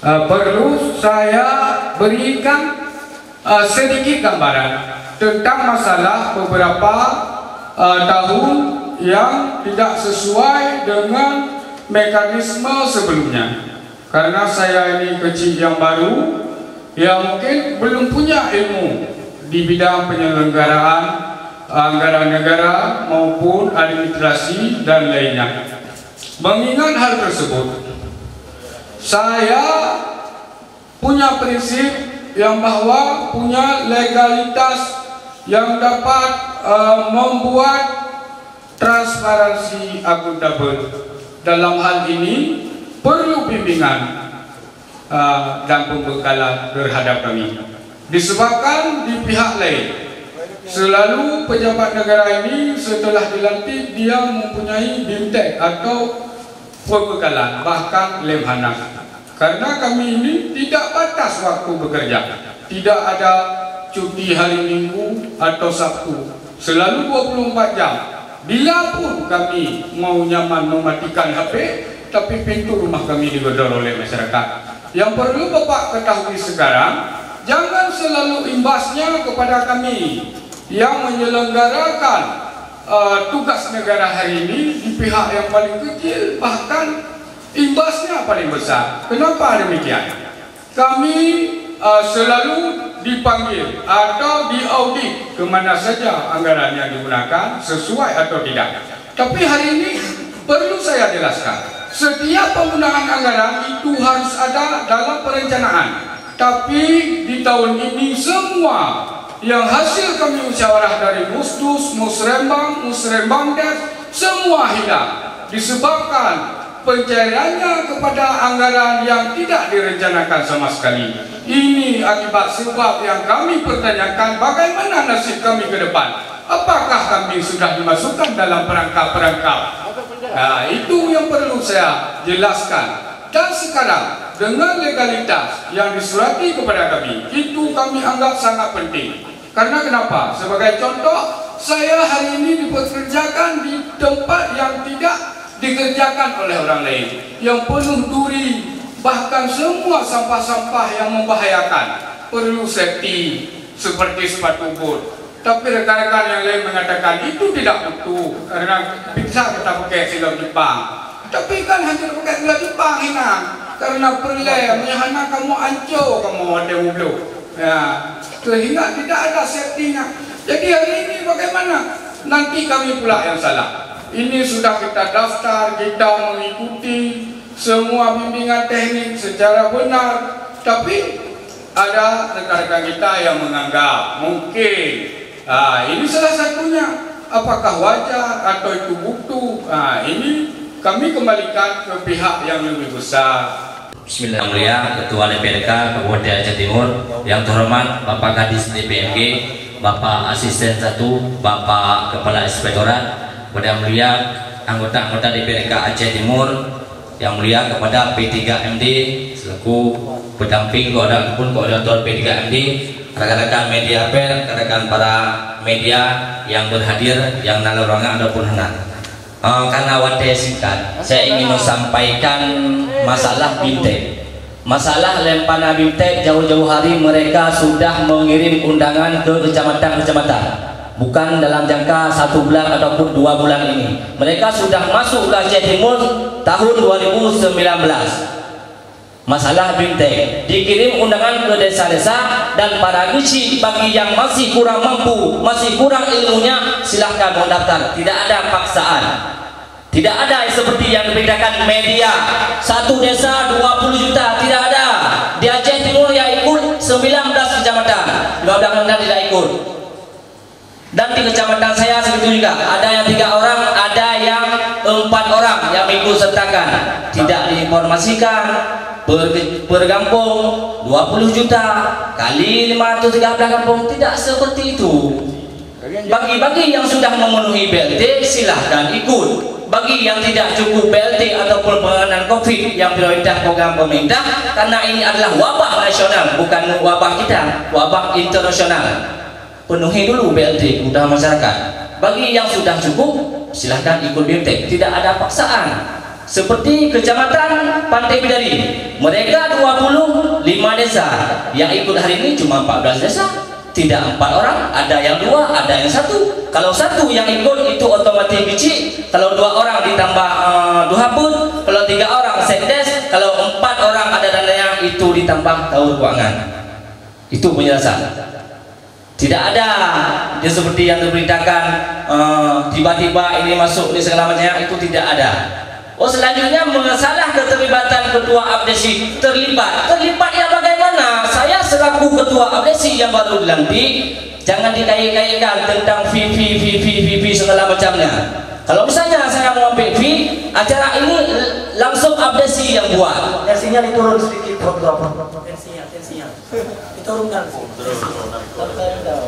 Perlu saya berikan sedikit gambaran tentang masalah beberapa tahun yang tidak sesuai dengan mekanisme sebelumnya. Karena saya ini kecil yang baru, yang mungkin belum punya ilmu di bidang penyelenggaraan anggaran negara maupun administrasi dan lainnya. Mengingat hal tersebut, saya punya prinsip yang bahwa punya legalitas yang dapat membuat transparansi akuntabel. Dalam hal ini perlu bimbingan dan pembekalan terhadap kami. Disebabkan di pihak lain selalu pejabat negara ini setelah dilantik dia mempunyai BIMTEK atau pembekalan, bahkan lemhanas. Karena kami ini tidak batas waktu bekerja, tidak ada cuti hari Minggu atau Sabtu, selalu 24 jam. Bila pun kami mau nyaman mematikan HP, tapi pintu rumah kami digedor oleh masyarakat. Yang perlu Bapak ketahui sekarang, jangan selalu imbasnya kepada kami yang menyelenggarakan tugas negara hari ini di pihak yang paling kecil, bahkan imbasnya paling besar. Kenapa demikian? Kami selalu dipanggil atau diaudit kemana saja anggaran yang digunakan sesuai atau tidak. Tapi hari ini perlu saya jelaskan, setiap penggunaan anggaran itu harus ada dalam perencanaan. Tapi di tahun ini semua yang hasil kami musyawarah dari Musdus, Musrembang, Musrembangdes semua hilang disebabkan pencairannya kepada anggaran yang tidak direncanakan sama sekali. Ini akibat sebab yang kami pertanyakan bagaimana nasib kami ke depan. Apakah kami sudah dimasukkan dalam perangkap-perangkap? Nah, itu yang perlu saya jelaskan. Dan sekarang dengan legalitas yang disurati kepada kami, itu kami anggap sangat penting. Karena kenapa? Sebagai contoh, saya hari ini dipekerjakan di tempat yang tidak dikerjakan oleh orang lain, yang penuh duri, bahkan semua sampah-sampah yang membahayakan. Perlu safety seperti sepatu boot. Tapi rekan-rekan yang lain mengatakan itu tidak butuh karena bisa kita pakai silau Jepang. Tapi kan hanya pakai silau Jepang hilang karena perlem hanya kamu ancur kamu ada mulu. Ya, sehingga tidak ada safety-nya. Jadi hari ini bagaimana? Nanti kami pula yang salah. Ini sudah kita daftar, kita mengikuti semua bimbingan teknik secara benar, tapi ada rekan-rekan kita yang menganggap mungkin ini salah satunya, apakah wajar atau itu butuh. Ini kami kembalikan ke pihak yang lebih besar. Bismillahirrahmanirrahim. Ketua DPRK Kabupaten Aceh Timur yang terhormat Bapak Kadis DPMG, Bapak Asisten 1, Bapak Kepala Inspektorat, kepada mulia anggota-anggota DPRK Aceh Timur, yang mulia kepada P3MD selaku pendamping koordinator P3MD, rekan-rekan media per, rekan-rekan para media yang berhadir, yang dalam ruangan ataupun hendak. Karena waktu singkat, saya ingin menyampaikan masalah BIMTEK. Masalah Lempana BIMTEK jauh-jauh hari mereka sudah mengirim undangan ke kecamatan-kecamatan. Bukan dalam jangka 1 bulan ataupun 2 bulan ini. Mereka sudah masuk ke Aceh Timur tahun 2019. Masalah BIMTEK dikirim undangan ke desa-desa, dan para gizi bagi yang masih kurang mampu, masih kurang ilmunya, silahkan mendaftar. Tidak ada paksaan, tidak ada seperti yang diberitakan media 1 desa 20 juta, tidak ada. Di Aceh Timur yang ikut 19 kecamatan, 12 tidak ikut. Dan di kecamatan saya segitu juga, ada yang 3 orang, ada yang informasikan per kampung 20 juta kali 513 kampung, tidak seperti itu. Bagi yang sudah memenuhi BLT silahkan ikut. Bagi yang tidak cukup BLT ataupun penanganan COVID yang prioritas program pemerintah, karena ini adalah wabah nasional, bukan wabah kita, wabah internasional. Penuhi dulu BLT kebutuhan masyarakat. Bagi yang sudah cukup silahkan ikut BLT, tidak ada paksaan. Seperti Kecamatan Pantai Bidari, mereka 25 desa, yang ikut hari ini cuma 14 desa. Tidak 4 orang, ada yang 2, ada yang 1. Kalau 1 yang ikut itu otomatis biji. Kalau 2 orang ditambah duhapun, kalau 3 orang sekdes, kalau 4 orang ada dananya itu ditambah tahu keuangan. Itu penjelasan. Tidak ada dia seperti yang diberitakan tiba-tiba ini masuk di segala macamnya, itu tidak ada. Selanjutnya masalah keterlibatan ketua abdesi. Terlibat yang bagaimana? Saya selaku ketua abdesi yang baru dilantik, jangan dikait-kaitkan tentang fee segala macamnya. Kalau misalnya saya mau ambil fee, acara ini langsung abdesi yang buat. Tensinya diturun sedikit, tensinya diturunkan.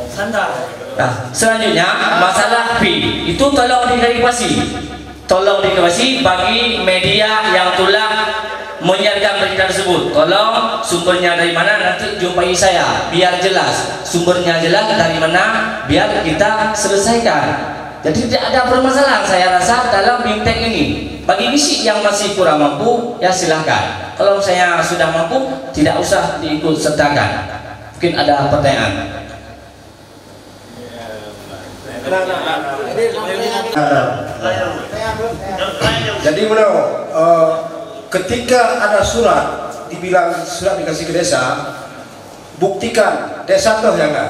Santai. Nah, selanjutnya masalah fee itu tolong diklarifikasi. Tolong dikasih bagi media yang telah menyiarkan berita tersebut. Tolong sumbernya dari mana, nanti jumpai saya biar jelas. Sumbernya jelas dari mana, biar kita selesaikan. Jadi tidak ada permasalahan saya rasa dalam BIMTEK ini. Bagi bisik yang masih kurang mampu, ya silahkan. Kalau saya sudah mampu, tidak usah diikut sertakan. Mungkin ada pertanyaan. Jadi ketika ada surat dibilang surat dikasih ke desa, buktikan desa tuh ya enggak?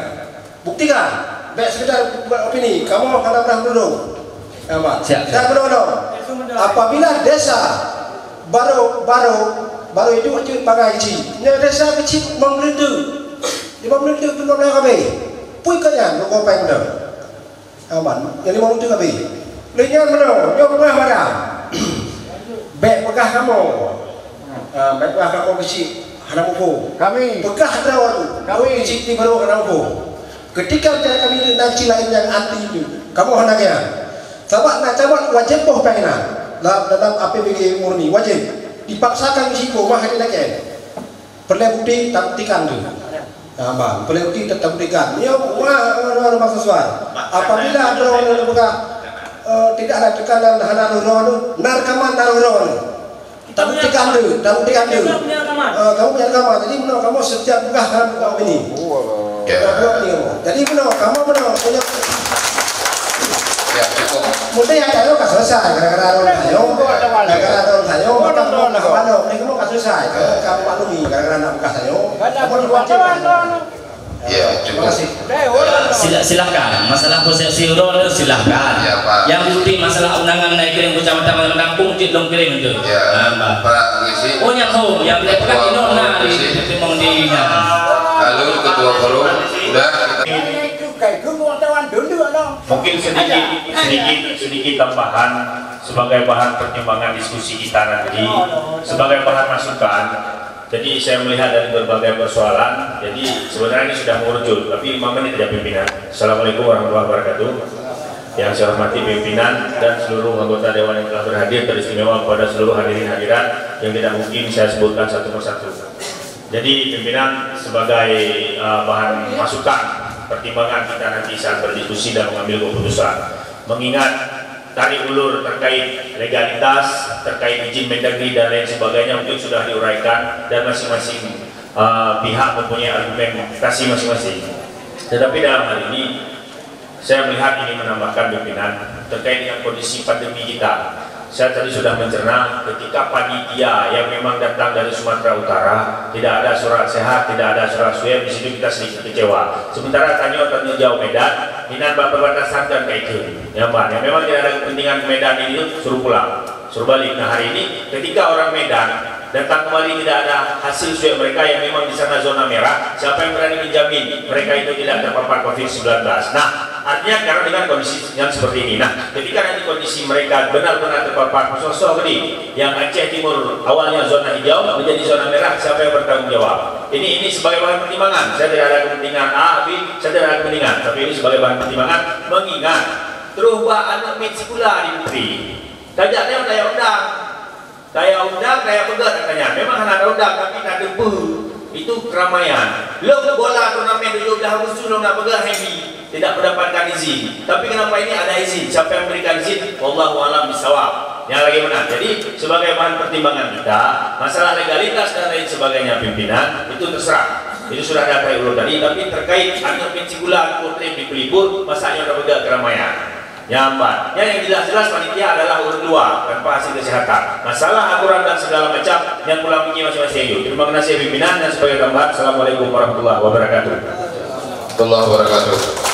Buktikan, baik sekedar buat opini. Kamu akan pernah duduk, ya Pak? Saya duduk. Apabila desa baru itu cuci pakai cuci, ini desa kecil menggerutu, belum lagi. Pui kalian lu kau pengen dah. Aman, jadi mau tu kapi. Lihat mana, jauh mana mana. Baik pegah kamu, baik pegah kamu kecil, anak buku. Kami pegah terawat, kami kecil di baru anak buku. Ketika kami nanti lain yang anti itu, kamu hendaknya. Sahabat nak cabat wajib boh pengenan. Dalam APBD murni wajib dipaksakan risiko mah ini nak perlu bukti tak buktikan tu. Bang, perlu bukti tetap buktikan. Ya, orang mahasiswa. Apabila ada orang buka tidak ada tekanan hana roh narkaman roh. Tak buktikan tu, Kamu punya rekaman. Jadi benar kamu setiap buka kamu ini. Jadi benar kamu punya. Ya cukup. Mungkin yang tahu kan selesai. Gara-gara orang tahu, maka kamu nak mana? Kamu kan selesai. Kamu maklumi gara-gara nak buka tahu. Kamu diwajib. Ya, cukup. Silahkan. Masalah persepsi role silahkan. Ya, Pak. Yang bukti masalah undangan naik kirim kecamatan kampung cik kirim itu. Ya, Pak Ngisi. Oh yang tidak pegang inona di timong di. Lalu ketua forum udah. Mungkin sedikit tambahan sebagai bahan pertimbangan diskusi kita nanti, sebagai bahan masukan. Jadi saya melihat dari berbagai persoalan, jadi sebenarnya ini sudah mengerucut, tapi 5 menit saja pimpinan. Assalamualaikum warahmatullahi wabarakatuh. Yang saya hormati pimpinan dan seluruh anggota Dewan yang telah berhadir, teristimewa kepada seluruh hadirin hadirat yang tidak mungkin saya sebutkan satu persatu. Jadi pimpinan sebagai bahan masukan pertimbangan kita nanti saat berdiskusi dan mengambil keputusan, mengingat tarik ulur terkait legalitas, terkait izin Mendagri dan lain sebagainya mungkin sudah diuraikan dan masing-masing pihak mempunyai argumentasi masing-masing. Tetapi dalam hal ini saya melihat ini menambahkan pimpinan terkait dengan kondisi pandemi kita. Saya tadi sudah mencerna ketika panitia yang memang datang dari Sumatera Utara tidak ada surat sehat, tidak ada surat swab, di situ kita sedikit kecewa. Sementara tanya jauh Medan, Dinas Perbatasan dan kayak itu, ya Mbak, yang memang tidak ada kepentingan Medan ini suruh pulang, suruh balik. Nah hari ini ketika orang Medan datang kembali tidak ada hasil swab mereka yang memang di sana zona merah, siapa yang berani menjamin mereka itu tidak terpapar COVID-19? Nah Artinya karena dengan kondisi yang seperti ini. Nah, ketika nanti kondisi mereka benar-benar terpapar sosok tadi, yang Aceh Timur awalnya zona hijau menjadi zona merah, siapa yang bertanggung jawab? Ini sebagai bahan pertimbangan. Saya tidak ada kepentingan A, B, saya tidak ada kepentingan, tapi ini sebagai bahan pertimbangan mengingat terubah anak mencikula di Putri. Kajaknya kayak undang, kayak pegat katanya. Memang ada undang tapi tak debu. Itu keramaian. Lo bola turnamen 17 Agustus lo nak pegang happy, tidak mendapatkan izin. Tapi kenapa ini ada izin? Siapa yang memberikan izin? Wallahu a'lam bishawab. Yang lagi benar. Jadi sebagai bahan pertimbangan kita, masalah legalitas dan lain sebagainya pimpinan itu terserah. Itu sudah ada ulur tadi. Tapi terkait antar pencigulan putri di pelipur, masanya udah pegang keramaian. Yang empat, yang jelas-jelas panitia adalah urut 2 tanpa hasil kesehatan. Masalah aturan dan segala macam yang pulang pergi masing-masing itu. Terima kasih pimpinan dan sebagai tambahan. Assalamualaikum warahmatullahi wabarakatuh. Warahmatullahi wabarakatuh.